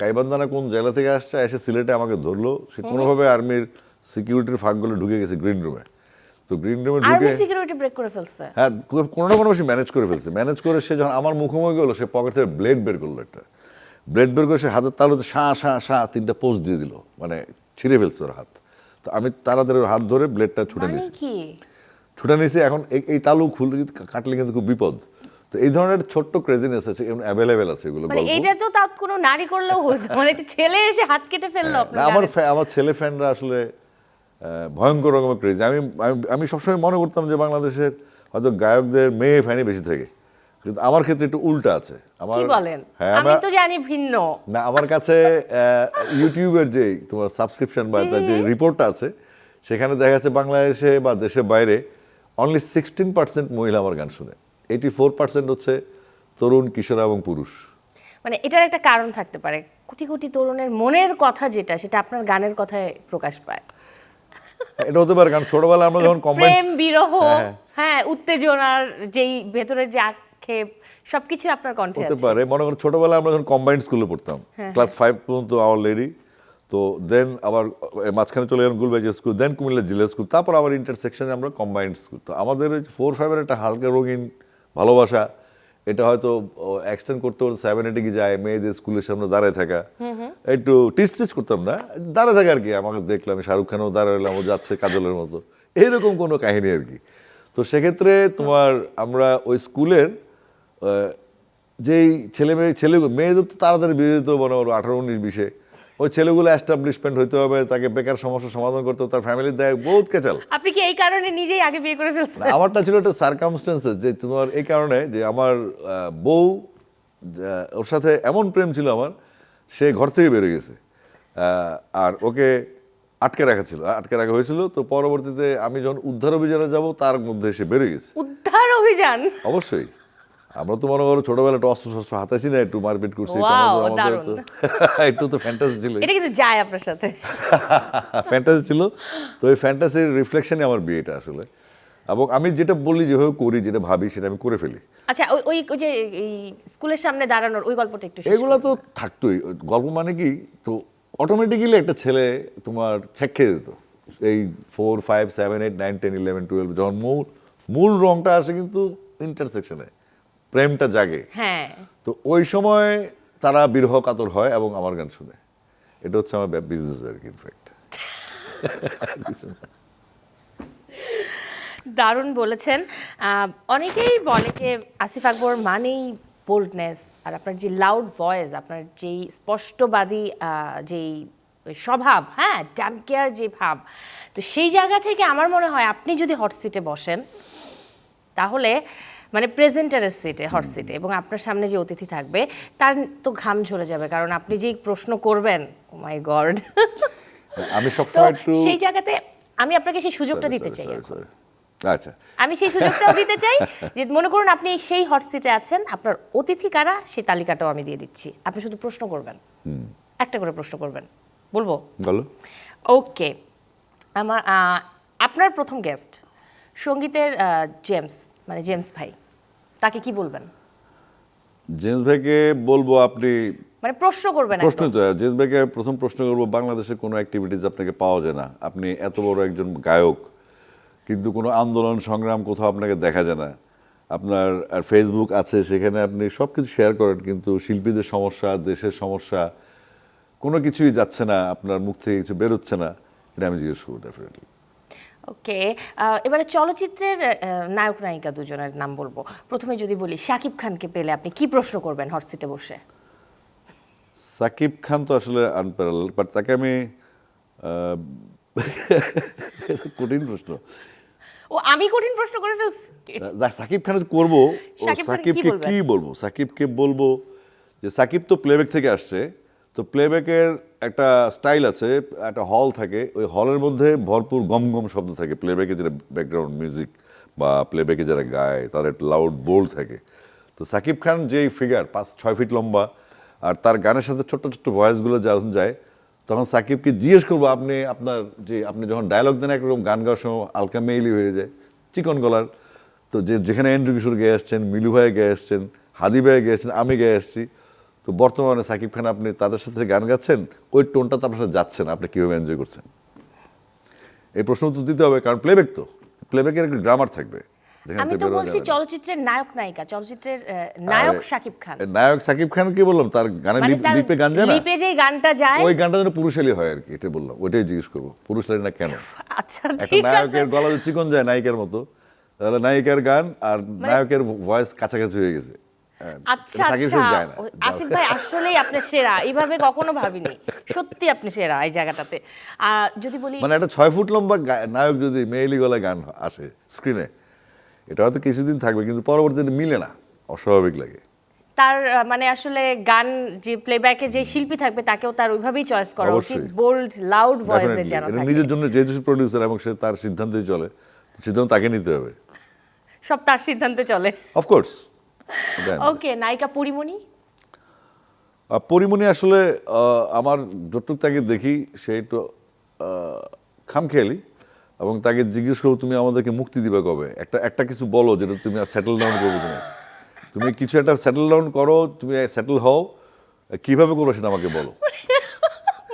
Speaker 2: গাইবান্ধানা কোন জেলা থেকে আসছে, এসে সিলেটে আমাকে ধরলো। সে কোনোভাবে আর্মির সিকিউরিটির ফাঁকগুলো ঢুকে গেছে গ্রিন রুমে। তো গ্রিন রুমে ঢুকে
Speaker 1: আর্মি সিকিউরিটি ব্রেক করে ফেলছে।
Speaker 2: হ্যাঁ, কোনো না কোনোভাবে সে ম্যানেজ করে ফেলছে। ম্যানেজ করে সে যখন আমার মুখোমুখি গেলো, সে পকেট থেকে ব্লেড বের করলো একটা। ব্লেড বের করে সে হাতের তালুতে শাঁ 3টা পোস্ট দিয়ে দিল, মানে ছিঁড়ে ফেলছে ওর হাত। তো আমি তাড়াতাড়ি ওর হাত ধরে ব্লেডটা ছুটে
Speaker 1: মানে
Speaker 2: নিয়েছি।
Speaker 1: কি?
Speaker 2: ছুটে নিয়েছি। এখন এই তালু খুলে কাটলে কিন্তু খুব বিপদ। তো এই ধরনের ছোট্ট ক্রেজিনেস আছে, অ্যাভেলেবেল আছে এগুলো
Speaker 1: মানে
Speaker 2: গল্প।
Speaker 1: এটা তো তাও কোনো নারী করলেও হতো, মানে একটা ছেলে এসে হাত কেটে ফেললো আপনার
Speaker 2: না, আমার ছেলে ফ্যানরা আসলে ভয়ঙ্কর রকমের ক্রেজি। আমি সবসময় মনে করতাম যে বাংলাদেশের হয়তো গায়কদের মেয়ে ফ্যানই বেশি থাকে, কিন্তু আমার ক্ষেত্রে একটু উল্টা আছে। আমার
Speaker 1: কি বলেন?
Speaker 2: হ্যাঁ,
Speaker 1: আমি তো জানি ভিন্ন।
Speaker 2: না, আমার কাছে ইউটিউবের যে তোমার সাবস্ক্রিপশন বা তার যে রিপোর্টটা আছে, সেখানে দেখা যাচ্ছে বাংলাদেশে বা দেশের বাইরে অনলি 16% মহিলা আমার গান শুনে, 84% হচ্ছে তরুণ, কিশোর এবং পুরুষ।
Speaker 1: মানে এটার একটা কারণ থাকতে পারে, কোটি কোটি তরুণের মনের কথা যেটা, সেটা আপনার গানের কথায় প্রকাশ পায়।
Speaker 2: এটা হতে পারে, কারণ ছোটবেলায় আমরা যখন কম্বাইন্ড,
Speaker 1: প্রেম, বিরহ, হ্যাঁ, উত্তেজনার যেই ভেতরের যে আক্ষেপ, সবকিছু আপনার কণ্ঠে
Speaker 2: হতে
Speaker 1: আছে।
Speaker 2: পারে। মনে করো ছোটবেলায় আমরা যখন কম্বাইন্ড স্কুলে পড়তাম, ক্লাস 5 পর্যন্ত অলরেডি, তো দেন আবার মাঝখানে চলে গেলাম গুলবাই স্কুল, দেন কুমিল্লা জিলা স্কুল, তারপর আবার ইন্টারসেকশনে আমরা কম্বাইন্ড স্কুল। তো আমাদের 4-5-এর একটা হালকা রঙিন ভালোবাসা, এটা হয়তো এক্সটেন্ড করতে হলে 7-8 গিয়ে যায়, মেয়েদের স্কুলের সামনে দাঁড়ায় থাকা, একটু টিস করতাম না, দাঁড়ায় থাকা আর কি। আমাকে দেখলাম শাহরুখ খানও দাঁড়ালাম, ও যাচ্ছে কাজলের মতো, এইরকম কোনো কাহিনী আর কি। তো সেক্ষেত্রে তোমার আমরা ওই স্কুলের যেই মেয়েদের তো তাড়াতাড়ি বিয়ে দিত, মনে করো 18-19-20-এ। ওই ছেলেগুলো এস্টাবলিশমেন্ট হইতে হবে, তাকে বেকার সমস্যা সমাধান করতে হবে, তার ফ্যামিলির দেয় বহুত কেচাল।
Speaker 1: আপনি কি এই কারণে নিজেই আগে বিয়ে করে ফেলছেন?
Speaker 2: না, আমারটা ছিল একটা সার্কামস্টেন্সেস, যে তোমার এই কারণে যে আমার বউ, ওর সাথে এমন প্রেম ছিল আমার, সে ঘর থেকে বেরিয়ে গেছে, আর ওকে আটকে রাখা হয়েছিল। তো পরবর্তীতে আমি যখন উদ্ধার অভিযানে যাব, তার মধ্যে সে বেরিয়ে গেছে।
Speaker 1: উদ্ধার অভিযান?
Speaker 2: অবশ্যই। আমরা তো মনে করো ছোটবেলা একটু অস্ত্র হাতাইছি না, একটু মারপিট করছি,
Speaker 1: Wow,
Speaker 2: আমাদের
Speaker 1: দারুণ।
Speaker 2: তো একটু তো ফ্যান্টাসি ছিল,
Speaker 1: এটা কিন্তু যায় আপনার সাথে।
Speaker 2: ফ্যান্টাসি ছিল। তো ওই ফ্যান্টাসির রিফ্লেকশনে আমার বিয়েটা আসলে। এবং আমি যেটা বলি, যেভাবে করি, যেটা ভাবি, সেটা আমি করে ফেলি।
Speaker 1: আচ্ছা, ওই ওই যে এই স্কুলের সামনে দাঁড়ানোর ওই গল্পটা একটু শেষ
Speaker 2: এগুলো তো থাকতোই। গল্প মানে কি, তো অটোমেটিক্যালি একটা ছেলে তোমার ছেক খেয়ে যেত এই 4, 5, 7, 8, 9, 10, 11, 12, যখন মূল রংটা আসে কিন্তু ইন্টারসেকশনে, প্রেমটা জাগে।
Speaker 1: হ্যাঁ,
Speaker 2: তো ওই সময় তারা বিরহ কাতর হয় এবং আমার গান শুনে। এটা হচ্ছে আমার বিজনেস আর কি, ইনফ্যাক্ট।
Speaker 1: দারুণ বলেছেন। অনেকেই বলে যে আসিফ আকবর মানেই বোল্ডনেস, আর আপনার যে লাউড ভয়েস, আপনার যেই স্পষ্টবাদী যেই স্বভাব, হ্যাঁ, ড্যামকেয়ার যে ভাব, তো সেই জায়গা থেকে আমার মনে হয় আপনি যদি হট সিটে বসেন, তাহলে মানে প্রেজেন্টারের সিটে, হট সিটে, এবং আপনার সামনে যে অতিথি থাকবে তার তো ঘাম ঝরে যাবে, কারণ আপনি যেই প্রশ্ন করবেন, ও মাই গড।
Speaker 2: আমি
Speaker 1: তো
Speaker 2: সবসময় একটু
Speaker 1: সেই জায়গাতে আমি আপনাকে সেই সুযোগটা দিতে চাই এখন।
Speaker 2: আচ্ছা,
Speaker 1: আমি সেই সুযোগটাও দিতে চাই যে মনে করুন আপনি সেই হট সিটে আছেন, আপনার অতিথি কারা সেই তালিকাটাও আমি দিয়ে দিচ্ছি, আপনি শুধু প্রশ্ন করবেন, একটা করে প্রশ্ন করবেন, বলবো?
Speaker 2: বলো।
Speaker 1: ওকে, আমার আপনার প্রথম গেস্ট সঙ্গীতের জেমস, মানে জেমস ভাই, তাকে কি বলবেন?
Speaker 2: জেমস ভাইকে বলবো, আপনি
Speaker 1: মানে প্রশ্ন করবেন
Speaker 2: প্রশ্ন
Speaker 1: একদম।
Speaker 2: তো জেমস ভাইকে প্রথম প্রশ্ন করবো, বাংলাদেশে কোনো অ্যাক্টিভিটিস আপনাকে পাওয়া যায় না, আপনি এত বড় একজন গায়ক, কিন্তু কোনো আন্দোলন সংগ্রাম কোথাও আপনাকে দেখা যায় না। আপনার আর ফেসবুক আছে, সেখানে আপনি সব কিছু শেয়ার করেন, কিন্তু শিল্পীদের সমস্যা, দেশের সমস্যা কোনো কিছুই যাচ্ছে না, আপনার মুখ থেকে কিছু বেরোচ্ছে না, এটা আমি জিজ্ঞেস করবো ডেফিনেটলি।
Speaker 1: ওকে, এবারে চলচ্চিত্রের নায়ক নায়িকা দুজনের নাম বলবো। প্রথমে যদি বলি শাকিব খানকে পেলে আপনি কি প্রশ্ন করবেন হট সিটে বসে?
Speaker 2: সাকিব খান তো আসলে আনপ্যারাল, বাট তাকে আমি কঠিন প্রশ্ন।
Speaker 1: ও, আমি কঠিন প্রশ্ন করে ফেলছি।
Speaker 2: সাকিব খানের করবো,
Speaker 1: শাকিব খান কি
Speaker 2: সাকিবকে
Speaker 1: বলবেন?
Speaker 2: কি বলবো? সাকিবকে বলবো যে সাকিব তো প্লেব্যাক থেকে আসছে, তো প্লেব্যাকের একটা স্টাইল আছে, একটা হল থাকে, ওই হলের মধ্যে ভরপুর গম গম শব্দ থাকে। প্লেব্যাকে যেটা ব্যাকগ্রাউন্ড মিউজিক বা প্লেব্যাকে যারা গায় তাদের একটা লাউড বোল্ড থাকে। তো সাকিব খান যেই ফিগার 5-6 ফিট লম্বা, আর তার গানের সাথে ছোট্ট ছোট্ট ভয়েসগুলো যখন যায়, তখন সাকিবকে জিজ্ঞেস করবো আপনি যখন ডায়লগ দেন একরকম, গান গাওয়ার সময় আলকা মেইলি হয়ে যায়, চিকন গলার। তো যেখানে এন্ড্রু কিশোর গেয়ে আসছেন, মিলু ভাই গেয়ে আসছেন, হাদি ভাই গেয়ে আসছেন, আমি গেয়ে আসছি, তো বর্তমানে সাকিব খান আপনি তাদের সাথে গান গাচ্ছেন, ওই টোনটা তো আপনার সাথে যাচ্ছে না, আপনি কীভাবে এনজয় করছেন? এই প্রশ্ন তো দিতে হবে, কারণ প্লেব্যাকের একটা গ্রামার থাকবে।
Speaker 1: আমি তো বলছি চলচ্চিত্রের নায়ক নায়িকা, চলচ্চিত্রের নায়ক শাকিব খান।
Speaker 2: নায়ক সাকিব খান কি বললাম, তার গানের
Speaker 1: মানে তার
Speaker 2: লিপে গান যায় না,
Speaker 1: লিপে যে গানটা যায়,
Speaker 2: ওই গানটা যেন পুরুষালী হয় আর কি, এটা বললাম, ওইটাই জিজ্ঞেস করবো, পুরুষালী না কেন?
Speaker 1: আচ্ছা
Speaker 2: একটা
Speaker 1: ঠিক আছে।
Speaker 2: নায়কের গলা যদি চিকন যায় নায়িকার মতো, তাহলে নায়িকার গান আর নায়কের ভয়েস কাছাকাছি হয়ে গেছে।
Speaker 1: আচ্ছা
Speaker 2: সাকিব
Speaker 1: আচ্ছা,
Speaker 2: খান যায় না।
Speaker 1: আসিফ ভাই আসলেই আপনি সেরা, এইভাবে কখনো ভাবিনি, সত্যি আপনি সেরা এই জায়গাটাতে। যদি বলি
Speaker 2: মানে একটা 6 ফুট লম্বা নায়ক যদি মেয়েলি গলায় গান আসে স্ক্রিনে, এটা হয়তো কিছুদিন থাকবে, কিন্তু পরবর্তীতে মিলে না, অস্বাভাবিক লাগে।
Speaker 1: তার মানে আসলে গান যে প্লেব্যাকে যে শিল্পী থাকবে তাকেও তার ওইভাবেই চয়েস করা উচিত,
Speaker 2: অবশ্যই।
Speaker 1: বোল্ড লাউড ভয়েসের
Speaker 2: Definitely.
Speaker 1: যেন
Speaker 2: এটা
Speaker 1: থাকে।
Speaker 2: নিজের জন্য যেহেতু প্রডিউসার এবং সে তার সিদ্ধান্তেই চলে, সিদ্ধান্ত তাকে নিতে হবে,
Speaker 1: সব তার সিদ্ধান্তে চলে।
Speaker 2: অফকোর্স।
Speaker 1: ওকে, নায়িকা পরিমণি।
Speaker 2: পরিমণি আসলে আমার যতটুকু তাকে দেখি, সে একটু খামখেয়ালি, এবং তাকে জিজ্ঞেস করবো তুমি আমাদেরকে মুক্তি দিবে কবে, একটা কিছু বলো যেটা তুমি আর সেটেল ডাউন করবো, তুমি কিছু একটা সেটেল ডাউন করো, তুমি সেটেল হও, কিভাবে করবো সেটা আমাকে বলো।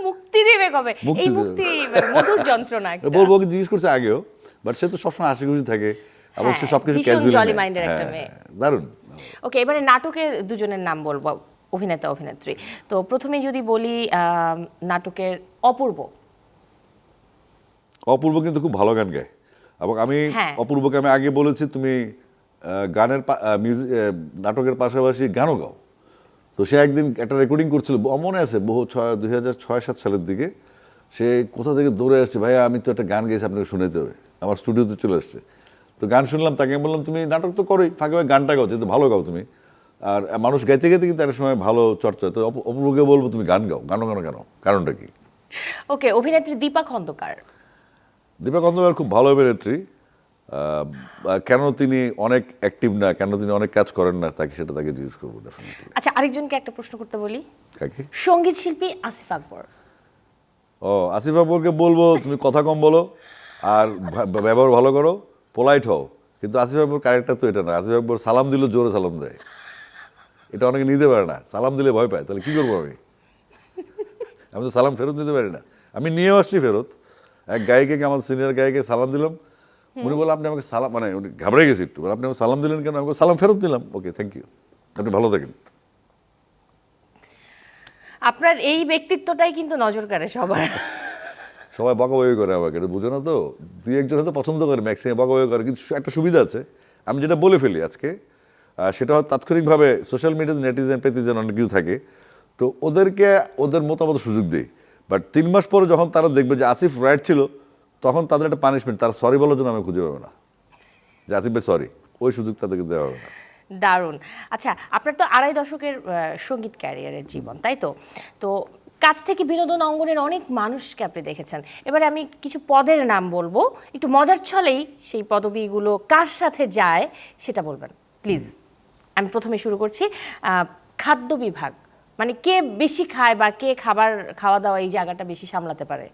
Speaker 1: মুক্তি দেবে কবে?
Speaker 2: মুক্তি
Speaker 1: এই
Speaker 2: দেবে।
Speaker 1: মুক্তি মানে মধুর যন্ত্রণা একটা।
Speaker 2: বলবো, ওকে জিজ্ঞেস করছে আগেও, বাট সে তো সবসময় হাসি খুশি থাকে, এবং সে
Speaker 1: হ্যাঁ,
Speaker 2: সবকিছু
Speaker 1: ভীষণ
Speaker 2: ক্যাজুয়ালি
Speaker 1: jolly minded একটা মেয়ে।
Speaker 2: দারুণ।
Speaker 1: ওকে, এবারে নাটকের দুজনের নাম বলবো, অভিনেতা অভিনেত্রী। তো প্রথমেই যদি বলি নাটকের অপূর্ব।
Speaker 2: অপূর্ব কিন্তু খুব ভালো গান গায়, এবং আমি
Speaker 1: হ্যাঁ।
Speaker 2: অপূর্বকে আমি আগে বলেছি তুমি গানের মিউজিক নাটকের পাশাপাশি গানও গাও। তো সে একদিন একটা রেকর্ডিং করছিল, মনে আছে, 2006-07 সালের দিকে, সে কোথা থেকে দৌড়ে আসছে, ভাইয়া আমি তো একটা গান গেয়েছি, আপনাকে শুনাইতে হবে, আমার স্টুডিওতে চলে আসছে। তো গান শুনলাম, তাকে বললাম তুমি নাটক তো করোই, ফাঁকে ফাঁকে গানটা গাও, যেহেতু ভালো গাও তুমি, আর মানুষ গাইতে গাইতে কিন্তু একটা সময় ভালো চর্চা। তো অপূর্বকে বলবো তুমি গান গাও, গানো কেন, কারণটা কি?
Speaker 1: ওকে, অভিনেত্রী দীপা খন্দকার।
Speaker 2: দীপা খন্দকার খুব ভালো অভিনেত্রী। কেন তিনি অনেক অ্যাক্টিভ না, কেন তিনি অনেক কাজ করেন না, তাকে জিজ্ঞেস করবো ডেফিনেটলি।
Speaker 1: আচ্ছা, আরেকজনকে একটা প্রশ্ন করতে বলি,
Speaker 2: কাকে?
Speaker 1: সঙ্গীত শিল্পী আসিফ আকবর।
Speaker 2: আসিফ আকবরকে বলবো তুমি কথা কম বলো, আর ব্যবহার ভালো করো, পোলাইট হও। কিন্তু আসিফ আকবর ক্যারেক্টার তো এটা না। আসিফ আকবর সালাম দিল জোরে সালাম দেয়, এটা অনেকে নিতে পারে না, সালাম দিলে ভয় পায়। তাহলে কি করবো আমি তো সালাম ফেরত দিতে পারি না। আমি নিয়েও আসছি ফেরত, এক গায়িকে, আমার সিনিয়র গায়িকে সালাম দিলাম, উনি বললেন আপনি আমাকে সালাম, মানে উনি ঘাবড়ে গেছি একটু, আপনি আমাকে সালাম দিলেন কেন? আমি সালাম ফেরত দিলাম, ওকে থ্যাংক ইউ, আপনি ভালো থাকেন।
Speaker 1: আপনার এই ব্যক্তিত্বটাই কিন্তু নজর কাড়ে সবার।
Speaker 2: সবাই বকাবকি করে আমাকে, এটা বুঝো না তো, দুই একজন হয়তো পছন্দ করে, ম্যাক্সিমাম বকাবকি করে, কিন্তু একটা সুবিধা আছে, আমি যেটা বলে ফেলি আজকে, সেটা হয় তাৎক্ষণিকভাবে সোশ্যাল মিডিয়াতে নেটিজেন পেতিজেন অনেক কিছু থাকে, তো ওদেরকে ওদের মতামত সুযোগ দিই। বাট 3 মাস পরে যখন তারা দেখবে যে আসিফ রাইট ছিল, তখন তাদের একটা পানিশমেন্ট, তারা সরি বলার জন্য আমি খুঁজে পাবে না যে আসিফ ভাই সরি, ওই সুযোগ তাদেরকে দেওয়া হবে না।
Speaker 1: দারুণ। আচ্ছা, আপনার তো 2.5 দশকের সঙ্গীত ক্যারিয়ারের জীবন, তাই তো? তো কাছ থেকে বিনোদন অঙ্গনের অনেক মানুষকে আপনি দেখেছেন। এবারে আমি কিছু পদের নাম বলবো, একটু মজার ছলেই সেই পদবিগুলো কার সাথে যায় সেটা বলবেন প্লিজ। আমি প্রথমে শুরু করছি, খাদ্য বিভাগ, মানে কে বেশি খায় বা কে খাওয়া দাওয়া এই জায়গাটা বেশি সামলাতে পারে?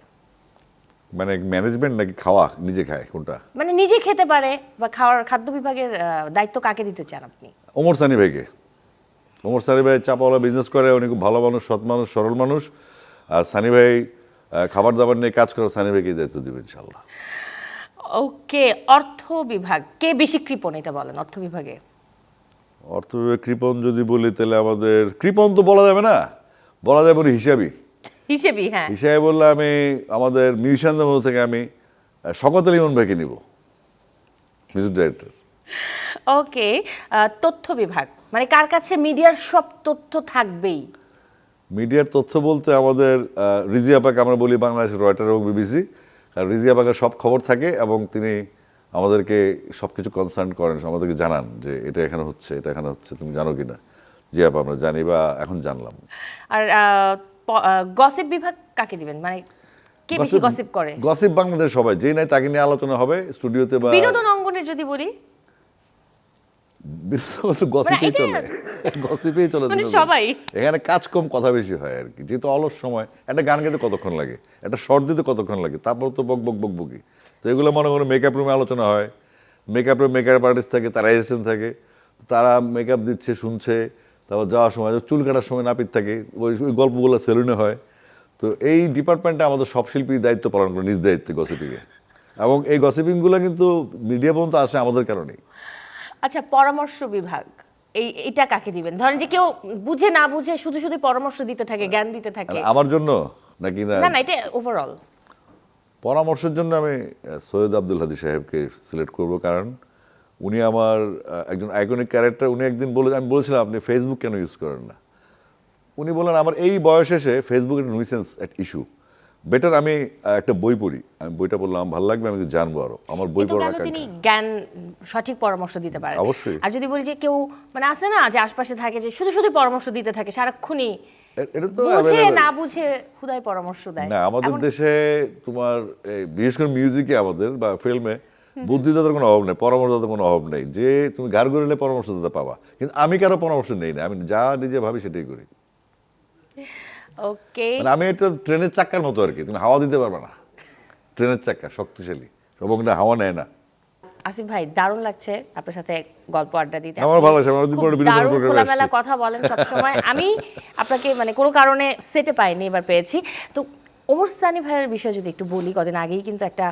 Speaker 2: মানে ম্যানেজমেন্ট নাকি খাওয়া নিজে খায়, কোনটা?
Speaker 1: মানে নিজে খেতে পারে বা খাদ্য বিভাগের দায়িত্ব কাকে দিতে চান আপনি?
Speaker 2: ওমর সানি ভাইকে। ওমর সানি ভাই চাপাওয়ালা বিজনেস করে, উনি খুব ভালো মানুষ, সৎ মানুষ, সরল মানুষ, আর সানি ভাই খাবার দাবার নিয়ে কাজ করে, সানি ভাইকে দায়িত্ব দেবে ইনশাল্লাহ।
Speaker 1: ওকে, অর্থ বিভাগ, কে বেশি কৃপণ এটা বলেন অর্থ বিভাগে?
Speaker 2: অর্থ বিভাগ কৃপণ যদি বলি, তাহলে আমাদের কৃপণ তো বলা যাবে না, বলা যাবে হিসাবই।
Speaker 1: হিসেবেই, হ্যাঁ।
Speaker 2: হিসাবে বললে আমি আমাদের মিউজিশিয়ানদের মধ্যে থেকে আমি শওকত আলী ইমন ভাইকে নিব, মিউজিক ডাইরেক্টর।
Speaker 1: ওকে, তথ্য বিভাগ মানে কার কাছে মিডিয়ার সব তথ্য থাকবেই?
Speaker 2: মিডিয়ার তথ্য বলতে আমাদের রিজি আপাকে আমরা বলি বাংলাদেশের রয়টার এবং বিবিসি, কারণ রিজি আপাকে সব খবর থাকে এবং তিনি আমাদেরকে সব কিছু কনসার্ন করেন, আমাদেরকে জানান যে এটা এখানে হচ্ছে, এটা এখানে হচ্ছে, তুমি জানো কিনা। জি আপা, আমরা জানি বা এখন জানলাম।
Speaker 1: আর গসিপ বিভাগ কাকে দিবেন, মানে কে বেশি গসিপ করে?
Speaker 2: গসিপ বাংলাদেশ সবাই, যেই নাই তাকে নিয়ে আলোচনা হবে স্টুডিওতে বা
Speaker 1: বিনোদন অঙ্গনের যদি বলি,
Speaker 2: গসিপেই
Speaker 1: এটা-
Speaker 2: চলে, গসিপেই চলে
Speaker 1: মানে
Speaker 2: বিনোদন।
Speaker 1: সবাই।
Speaker 2: এখানে কাজ কম কথা বেশি হয় আর কি, যেহেতু অলস সময়। একটা গান গাইতে কতক্ষণ লাগে, একটা শর্ট দিতে কতক্ষণ লাগে, তারপর তো বক বক বক বকি। তো এগুলো মনে করো মেকআপ রুমে আলোচনা হয়, মেকআপ রুমে মেকআপ আর্টিস্ট থাকে, তারা অ্যাসিস্ট্যান্ট থাকে, তারা মেকআপ দিচ্ছে শুনছে, তারপর যাওয়ার সময় চুল কাটার সময় নাপিত থাকে, ওই ওই গল্পগুলো সেলুনে হয়। তো এই ডিপার্টমেন্টে আমাদের সব শিল্পী দায়িত্ব পালন করে নিজ দায়িত্বে গসিপিংয়ে, এবং এই গসিপিংগুলো কিন্তু মিডিয়া পর্যন্ত আসে আমাদের কারণেই।
Speaker 1: আচ্ছা, পরামর্শ বিভাগ এটা কাকে দিবেন? ধরেন যে কেউ বুঝে না বুঝে শুধু শুধু পরামর্শ দিতে থাকে, জ্ঞান দিতে থাকে।
Speaker 2: আমার জন্য নাকি না?
Speaker 1: না না, এটা ওভারঅল।
Speaker 2: পরামর্শের জন্য আমি সৈয়দ আব্দুল হাদী সাহেবকে সিলেক্ট করব, কারণ উনি আমার একজন আইকনিক ক্যারেক্টার। উনি একদিন আমি বলেছিলাম আপনি ফেসবুক কেন ইউজ করেন না, উনি বললেন আমার এই বয়স এসে ফেসবুক একটা নুইসেন্স একটা ইস্যু, বেটার আমি একটা বই পড়ি। আমি বইটা পড়লাম, ভালো লাগবে, আমি জানবো আরো, আমার বই
Speaker 1: কিন্তু
Speaker 2: পড়ার
Speaker 1: কেন তিনি
Speaker 2: আকাঙ্ক্ষা।
Speaker 1: জ্ঞান সঠিক পরামর্শ দিতে পারেন?
Speaker 2: অবশ্যই।
Speaker 1: আর যদি বলি যে কেউ মানে আছে না যে আশপাশে থাকে যে শুধু শুধু পরামর্শ দিতে থাকে সারাক্ষণই,
Speaker 2: এটা তো
Speaker 1: বুঝে
Speaker 2: available।
Speaker 1: না বুঝে খুদাই পরামর্শ দেয়।
Speaker 2: না, আমাদের
Speaker 1: এমন-
Speaker 2: দেশে তোমার বিশেষ করে মিউজিকে আমাদের বা ফিল্মে বুদ্ধিদাতার কোনো অভাব নেই, পরামর্শদাতার কোনো অভাব নেই, যে তুমি গার গড়লে পরামর্শদাতা পাবা। কিন্তু আমি কারো পরামর্শ নেই না, আমি যা নিজে ভাবি সেটাই করি।
Speaker 1: ওকে,
Speaker 2: মানে আমি একটা ট্রেনের চাক্কার মতো আর কি, তুমি হাওয়া দিতে পারবে না। ট্রেনের চাক্কা শক্তিশালী, এবং এটা হাওয়া নেয় না।
Speaker 1: আসিফ ভাই, দারুণ লাগছে আপনার সাথে গল্প আড্ডা দিতে।
Speaker 2: আমার ভালো লাগছে, আমরা দুই
Speaker 1: খুব
Speaker 2: পরে বিনোদন
Speaker 1: দারুণ
Speaker 2: প্রোগ্রামে
Speaker 1: খোলামেলা
Speaker 2: আসছি।
Speaker 1: কথা বলেন সবসময়। আমি আপনাকে মানে কোনো কারণে সেটে পাইনি, এবার পেয়েছি। তো ওমর সানি ভাইয়ের বিষয়ে যদি একটু বলি, কদিন আগেই কিন্তু একটা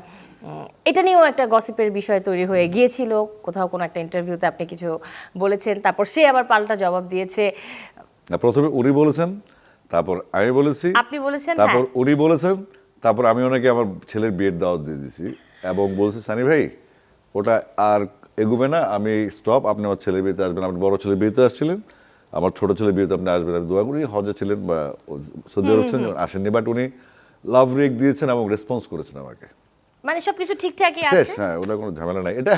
Speaker 1: এটা নিয়েও একটা গসিপের বিষয় তৈরি হয়ে গিয়েছিল। কোথাও কোনো একটা ইন্টারভিউতে আপনি কিছু বলেছেন, তারপর সে আবার পাল্টা জবাব দিয়েছে।
Speaker 2: না, প্রথমে উনি বলেছেন, তারপর আমি বলেছি,
Speaker 1: আপনি বলেছেন,
Speaker 2: তারপর
Speaker 1: হ্যাঁ।
Speaker 2: উনি বলেছেন, তারপর আমি ওনাকে আমার ছেলের বিয়ের দাওয়াত দিয়ে দিয়েছি এবং বলছি সানি ভাই ওটা আর এগুবে না, আমি স্টপ, আপনি আমার ছেলের বিয়েতে আসবেন। আপনি বড় ছেলের বিয়েতে আসছিলেন, আমার ছোট ছেলের বিয়েতে আপনি আসবেন। আমি দোয়া করি, হজে ছিলেন বা সৌদি আরব ছিলেন, আসেননি, বাট উনি লাভ রেক দিয়েছেন এবং রেসপন্স করেছেন আমাকে।
Speaker 1: মানে সবকিছু ঠিকঠাকই
Speaker 2: শেষ,
Speaker 1: আছে।
Speaker 2: হ্যাঁ, ওটা কোনো ঝামেলা নাই। এটা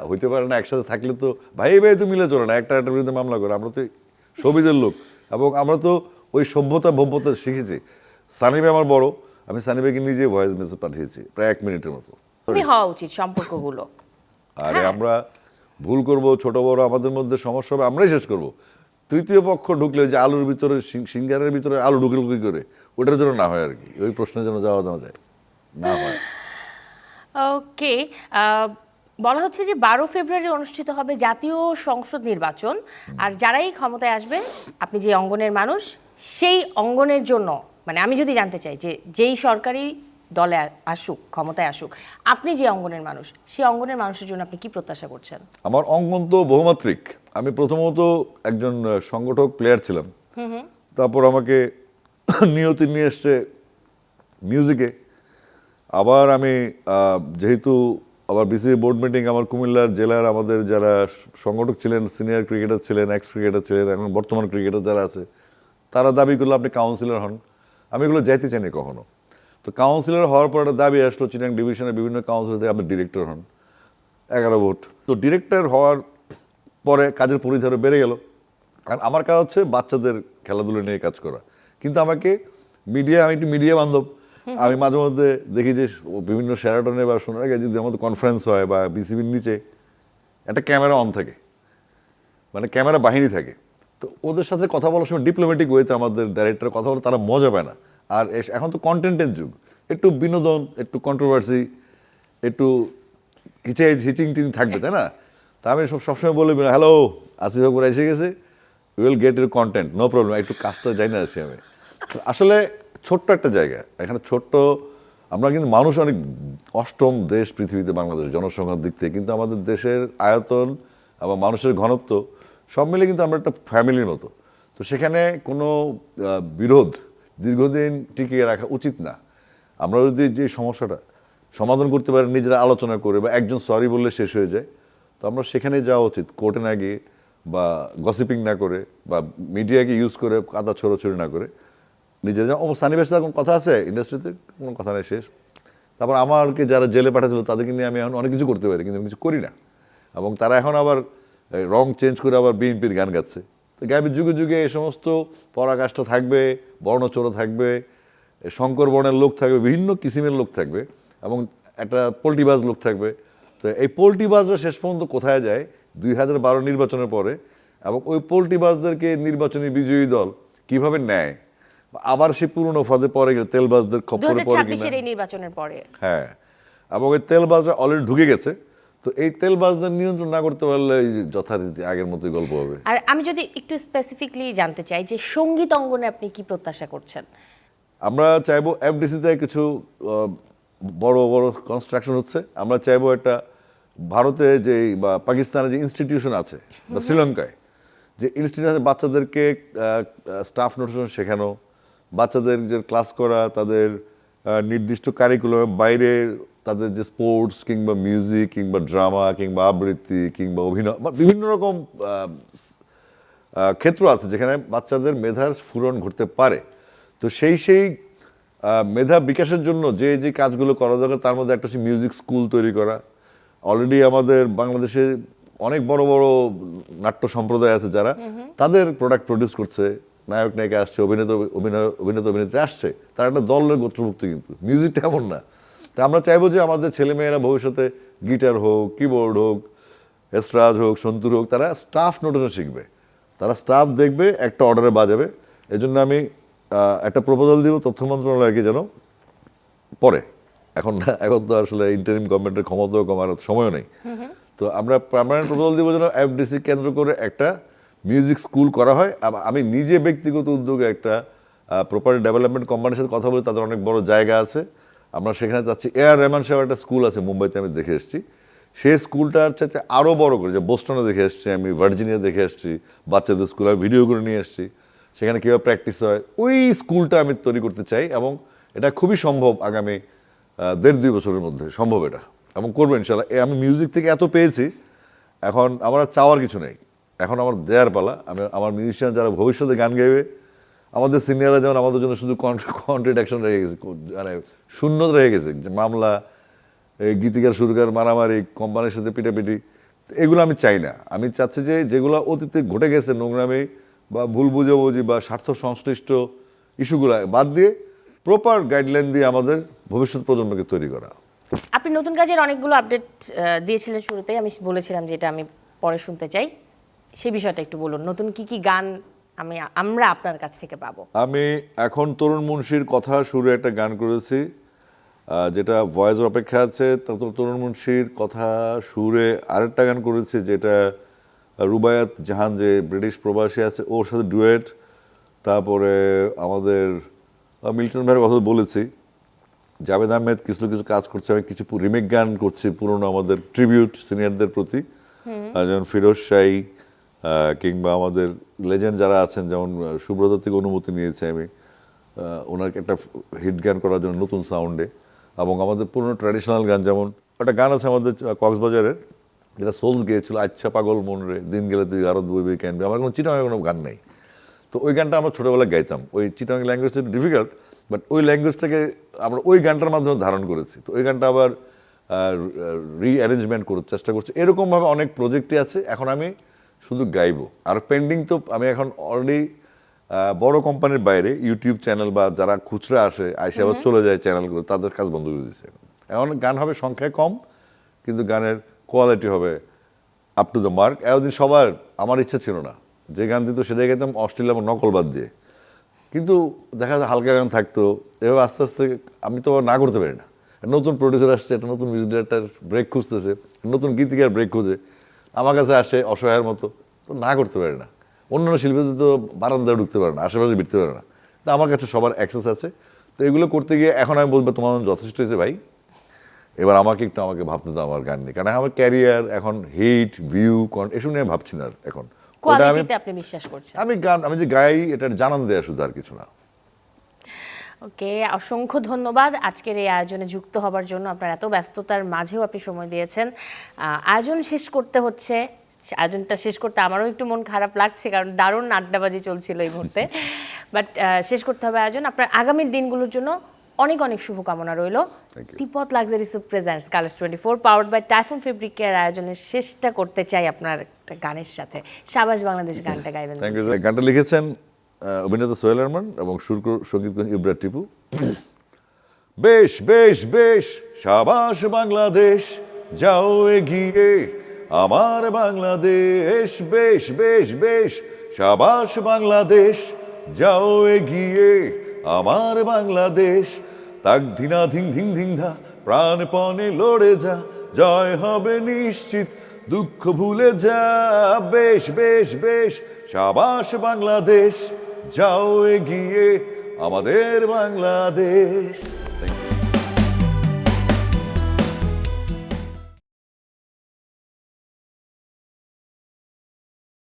Speaker 2: হইতে পারে না, একসাথে থাকলে তো ভাই ভাই তো মিলে চলে না, একটা একটা বিরুদ্ধে মামলা করে। আমরা তো সবিজের লোক এবং আমরা তো ওই সভ্যতা ভব্যতা শিখেছি। সানি ভাই আমার বড়, আমি সানি ভাইকে নিজে ভয়েস মেসেজ পাঠিয়েছি প্রায় 1 মিনিটের মতো।
Speaker 1: এমনি হওয়া উচিত সম্পর্কগুলো।
Speaker 2: আরে আমরা ভুল করব, ছোট বড় আমাদের মধ্যে সমস্যা হবে, আমরাই শেষ করব। তৃতীয় পক্ষ ঢুকলে যে আলুর ভিতরে সিঙ্গারের ভিতরে আলু ঢুকলে কি করে, ওটার জন্য না হয় আর কি, ওই প্রশ্নের জন্য যাওয়া জানা যায় না হয়।
Speaker 1: ওকে, বলা হচ্ছে যে 12 ফেব্রুয়ারি অনুষ্ঠিত হবে জাতীয় সংসদ নির্বাচন। আর যারাই ক্ষমতায় আসবে, আপনি যে অঙ্গনের মানুষ, সেই অঙ্গনের জন্য মানে আমি যদি জানতে চাই যে যেই সরকারি দলে আসুক, ক্ষমতায় আসুক, আপনি যে অঙ্গনের মানুষ, সেই অঙ্গনের মানুষের জন্য আপনি কি প্রত্যাশা করছেন?
Speaker 2: আমার অঙ্গন তো বহুমাত্রিক। আমি প্রথমত একজন সংগঠক প্লেয়ার ছিলাম, তারপর আমাকে নিয়তি নিয়ে এসছে মিউজিকে। আবার আমি যেহেতু আবার বিসিবি বোর্ড মিটিং, আমার কুমিল্লার জেলার আমাদের যারা সংগঠক ছিলেন, সিনিয়র ক্রিকেটার ছিলেন, এক্স ক্রিকেটার ছিলেন, এখন বর্তমান ক্রিকেটার যারা আছে, তারা দাবি করলো আপনি কাউন্সিলর হন। আমি এগুলো যাইতে চাইনি কখনো। তো কাউন্সিলর হওয়ার পর একটা দাবি আসলো চিটাং ডিভিশনের বিভিন্ন কাউন্সিলর থেকে আপনি ডিরেক্টর হন, 11 ভোট। তো ডিরেক্টর হওয়ার পরে কাজের পরিধি বেড়ে গেল, কারণ আমার কাজ হচ্ছে বাচ্চাদের খেলাধুলো নিয়ে কাজ করা। কিন্তু আমাকে আমি একটু মিডিয়া বান্ধব, আমি মাঝে মধ্যে দেখি যে বিভিন্ন শেরাটনে বা শোনার আগে যদি আমাদের কনফারেন্স হয় বা বিসিবির নিচে একটা ক্যামেরা অন থাকে, মানে ক্যামেরা বাহিনী থাকে। তো ওদের সাথে কথা বলার সময় ডিপ্লোম্যাটিক ওয়েতে আমাদের ডাইরেক্টর কথা বলে, তারা মজা পায় না। আর এখন তো কন্টেন্টের যুগ, একটু বিনোদন, একটু কন্ট্রোভার্সি, একটু হিচিং টিচিং থাকবে, তাই না? তা আমি সবসময় বলি হ্যালো আসিফ বাবুর এসে গেছে, will get your content, no problem, একটু কাজটা যাই না আসি আমি। আসলে ছোট্ট একটা জায়গা, এখানে ছোট্ট, আমরা কিন্তু মানুষ অনেক, 8ম দেশ পৃথিবীতে বাংলাদেশ জনসংখ্যার দিক থেকে, কিন্তু আমাদের দেশের আয়তন এবং মানুষের ঘনত্ব সব মিলে কিন্তু আমরা একটা ফ্যামিলির মতো। তো সেখানে কোনো বিরোধ দীর্ঘদিন টিকিয়ে রাখা উচিত না। আমরা যদি যে সমস্যাটা সমাধান করতে পারি নিজেরা আলোচনা করে বা একজন সরি বললে শেষ হয়ে যায়, তো আমরা সেখানে যাওয়া উচিত, কোর্টে না গিয়ে বা গসিপিং না করে বা মিডিয়াকে ইউজ করে কাদা ছড়াছড়ি না করে নিজের যেমন সানিবেশ কোনো কথা আছে ইন্ডাস্ট্রিতে, কোনো কথা নেই, শেষ। তারপর আমাকে যারা জেলে পাঠাচ্ছিল তাদেরকে নিয়ে আমি এখন অনেক কিছু করতে পারি, কিন্তু আমি কিছু করি না। এবং তারা এখন আবার রং চেঞ্জ করে আবার বিএনপির গান গাচ্ছে। তো গাইবে যুগে যুগে এই সমস্ত পরাকাষ্ঠ থাকবে, বর্ণচোরা থাকবে, শঙ্কর বর্ণের লোক থাকবে, বিভিন্ন কিসিমের লোক থাকবে এবং একটা পোল্টিবাজ লোক থাকবে। তো এই পোল্টিবাজরা শেষ পর্যন্ত কোথায় যায় 2012 নির্বাচনের পরে, এবং ওই পোল্টিবাজদেরকে নির্বাচনী বিজয়ী দল কিভাবে নেয়, আবার সে পুরনো ফাঁদে পরে গেলে তেলবাজদের খপ্পরে পড়ে কিনা,
Speaker 1: এই নির্বাচনের পরে।
Speaker 2: হ্যাঁ, এবং এই তেলবাজরা অলরেডি ঢুকে গেছে। তো এই তেলবাজদের নিয়ন্ত্রণ না করতে পারলে এই যথারীতি আগের মতোই গল্প হবে।
Speaker 1: আর আমি যদি একটু স্পেসিফিকলি জানতে চাই যে সঙ্গীত অঙ্গনে আপনি কি প্রত্যাশা করছেন?
Speaker 2: আমরা চাইবো এফডিসিতে কিছু বড় বড় কনস্ট্রাকশন হচ্ছে, আমরা চাইবো একটা ভারতে যে বা পাকিস্তানে যে ইনস্টিটিউশন আছে বা শ্রীলঙ্কায় যে ইনস্টিটিউশন, বাচ্চাদেরকে স্টাফ নোটেশন শেখানো, বাচ্চাদের যে ক্লাস করা, তাদের নির্দিষ্ট কারিকুলামের বাইরে তাদের যে স্পোর্টস কিংবা মিউজিক কিংবা ড্রামা কিংবা আবৃত্তি কিংবা অভিনয় বা বিভিন্ন রকম ক্ষেত্র আছে যেখানে বাচ্চাদের মেধার স্ফুরণ ঘটতে পারে। তো সেই মেধা বিকাশের জন্য যে যে কাজগুলো করা দরকার তার মধ্যে একটা হচ্ছে মিউজিক স্কুল তৈরি করা। অলরেডি আমাদের বাংলাদেশে অনেক বড় বড় নাট্য সম্প্রদায় আছে যারা তাদের প্রোডাক্ট প্রডিউস করছে, নায়ক নায়িকা আসছে, অভিনেত্রী আসছে, তারা একটা দলের গোত্রভুক্ত, কিন্তু মিউজিকটা এমন না। তা আমরা চাইবো যে আমাদের ছেলেমেয়েরা ভবিষ্যতে গিটার হোক, কিবোর্ড হোক, এসরাজ হোক, সন্তুর হোক, তারা স্টাফ নোটেশন শিখবে, তারা স্টাফ দেখবে, একটা অর্ডারে বাজাবে। এই জন্য আমি একটা প্রপোজাল দিব তথ্য মন্ত্রণালয়কে, যেন পরে, এখন না, এখন তো আসলে ইন্টারিম গভর্নমেন্টের ক্ষমতাও কমার সময়ও নেই। তো আমরা পার্মানেন্ট প্রপোজাল দিব যেন এফডিসি কেন্দ্র করে একটা মিউজিক স্কুল করা হয়। আমি নিজে ব্যক্তিগত উদ্যোগে একটা প্রপার্টি ডেভেলপমেন্ট কোম্পানির সাথে কথা বলে, তাদের অনেক বড় জায়গা আছে, আমরা সেখানে যাচ্ছি। এআর রহমান সাহেব একটা স্কুল আছে মুম্বাইতে, আমি দেখে এসেছি, সেই স্কুলটার চাইতে আরও বড় করে, যে বোস্টনে দেখে এসেছি, আমি ভার্জিনিয়া দেখে এসেছি, বাচ্চাদের স্কুল আমি ভিডিও করে নিয়ে এসেছি, সেখানে কীভাবে প্র্যাকটিস হয়, ওই স্কুলটা আমি তৈরি করতে চাই। এবং এটা খুবই সম্ভব, আগামী 1.5-2 বছরের মধ্যে সম্ভব এটা, এবং করবো ইনশাল্লাহ। আমি মিউজিক থেকে এত পেয়েছি, এখন আমার আর চাওয়ার কিছু নেই, এখন আমার দেয়ার পালা। আমার মিউজিশিয়ান যারা ভবিষ্যতে গান গাইবে, আমাদের সিনিয়ররা যেমন আমাদের জন্য শুধু কন্ট্রাডিকশন রয়ে গেছে, মানে শূন্যতা রয়ে গেছে, যে মামলা, গীতিকার সুরকার মারামারি, কোম্পানির সাথে পিটাপিটি, এগুলো আমি চাই না। আমি চাচ্ছি যে যেগুলো অতীতে ঘটে গেছে, নোংরামি বা ভুল বুঝাবুঝি বা স্বার্থ সংশ্লিষ্ট ইস্যুগুলো বাদ দিয়ে প্রপার গাইডলাইন দিয়ে আমাদের ভবিষ্যৎ প্রজন্মকে তৈরি করা।
Speaker 1: আপনি নতুন কাজের অনেকগুলো আপডেট দিয়েছিলেন শুরুতেই, আমি বলেছিলাম যে এটা আমি পরে শুনতে চাই, সেই বিষয়টা একটু বলুন। নতুন কি কি গান আমরা আপনার কাছ থেকে পাবো?
Speaker 2: আমি এখন তরুণ মুন্সির কথা সুরে একটা গান করেছি, যেটা ভয়েসের অপেক্ষা আছে। তরুণ মুন্সির কথা সুরে আরেকটা গান করেছি, যেটা রুবায়াত জাহান, যে ব্রিটিশ প্রবাসী আছে, ওর সাথে ডুয়েট। তারপরে আমাদের মিল্টন ভাইয়ের কথা বলেছি, জাভেদ আহমেদ কিছু কিছু কাজ করছে, আমি কিছু রিমেক গান করছি পুরনো আমাদের ট্রিবিউট সিনিয়রদের প্রতি, যেমন ফিরোজ শাহী কিংবা আমাদের লেজেন্ড যারা আছেন, যেমন সুব্রত থেকে অনুমতি নিয়েছি আমি ওনার একটা হিট গান করার জন্য নতুন সাউন্ডে। এবং আমাদের পুরনো ট্র্যাডিশনাল গান, যেমন একটা গান আছে আমাদের কক্সবাজারের, যেটা সোলস গেয়েছিল, আচ্ছা পাগল মন রে, দিন গেলে তুই আরো বইবি ক্যানবি। আমার কোনো চিটাঙের কোনো গান নেই, তো ওই গানটা আমরা ছোটোবেলায় গাইতাম। ওই চিটাং ল্যাঙ্গুয়েজটা ডিফিকাল্ট, বাট ওই ল্যাঙ্গুয়েজটাকে আমরা ওই গানটার মাধ্যমে ধারণ করেছি। তো ওই গানটা আবার রিঅ্যারেঞ্জমেন্ট করার চেষ্টা করছি। এরকমভাবে অনেক প্রজেক্টই আছে, এখন আমি শুধু গাইবো। আর পেন্ডিং তো আমি এখন অলরেডি বড় কোম্পানির বাইরে ইউটিউব চ্যানেল বা যারা খুচরা আসে আবার চলে যায় চ্যানেলগুলো, তাদের কাজ বন্ধ করে দিয়েছে। এখন গান হবে সংখ্যায় কম, কিন্তু গানের কোয়ালিটি হবে আপ টু দ্য মার্ক। এতদিন সবার, আমার ইচ্ছা ছিল না, যে গান দিত সেটাই গাইতাম অশ্লীল এবং নকল বাদ দিয়ে, কিন্তু দেখা যায় হালকা গান থাকতো। এভাবে আস্তে আস্তে আমি তো না করতে পারি না। নতুন প্রডিউসার আসছে, একটা নতুন মিউজিক ডাইরেক্টর ব্রেক খুঁজতেছে, নতুন গীতিকার ব্রেক খুঁজে আমার কাছে আসে অসহায়ের মতো, তো না করতে পারে না। অন্যান্য শিল্পীদের তো বারান্দায় ঢুকতে পারে না, আশেপাশে ভিড়তে পারে না, তো আমার কাছে সবার অ্যাক্সেস আছে। তো এগুলো করতে গিয়ে এখন আমি বলবো তোমার যথেষ্ট হয়েছে ভাই, এবার আমাকে ভাবতে দাও আমার গান নিয়ে, কারণ আমার ক্যারিয়ার এখন হিট ভিউ এসব নিয়ে ভাবছি না এখন।
Speaker 1: কোয়ালিটিতে আপনি বিশ্বাস করছেন?
Speaker 2: আমি যে গাই এটা জানান দেয়া শুধু, আর কিছু না।
Speaker 1: ওকে, অসংখ্য ধন্যবাদ আজকের এই আয়োজনে যুক্ত হবার জন্য। আপনার এত ব্যস্ততার মাঝেও আপনি সময় দিয়েছেন। আয়োজন শেষ করতে হচ্ছে, আয়োজনটা শেষ করতে আমারও একটু মন খারাপ লাগছে, কারণ দারুণ আড্ডাবাজি চলছিল এই মুহূর্তে। বাট শেষ করতে হবে আয়োজন। আপনার আগামীর দিনগুলোর জন্য অনেক অনেক শুভকামনা রইল। Tibet luxuries presents colours 24 powered by Typhoon ফেব্রিকের আয়োজনের শেষটা করতে চাই আপনার একটা গানের সাথে। সাবাস বাংলাদেশ গানটা গাইবেন।
Speaker 2: Thank you. গানটা লিখেছেন অভিনেতা সোহেল আরমান এবং সঙ্গীত ইব্রা টিপু। বেশ বেশ বেশ সাবাস বাংলাদেশ, যাও এগিয়ে আমার বাংলাদেশ। বেশ বেশ বেশ সাবাস বাংলাদেশ, যাও এগিয়ে আমার বাংলাদেশ। তাক ধিনা ধিং ধিং ধিং ধা, প্রাণপণে লড়ে যা, জয় হবে নিশ্চিত, দুঃখ ভুলে যা। বেশ বেশ বেশ সাবাস বাংলাদেশ, যাও এগিয়ে আমাদের বাংলাদেশ।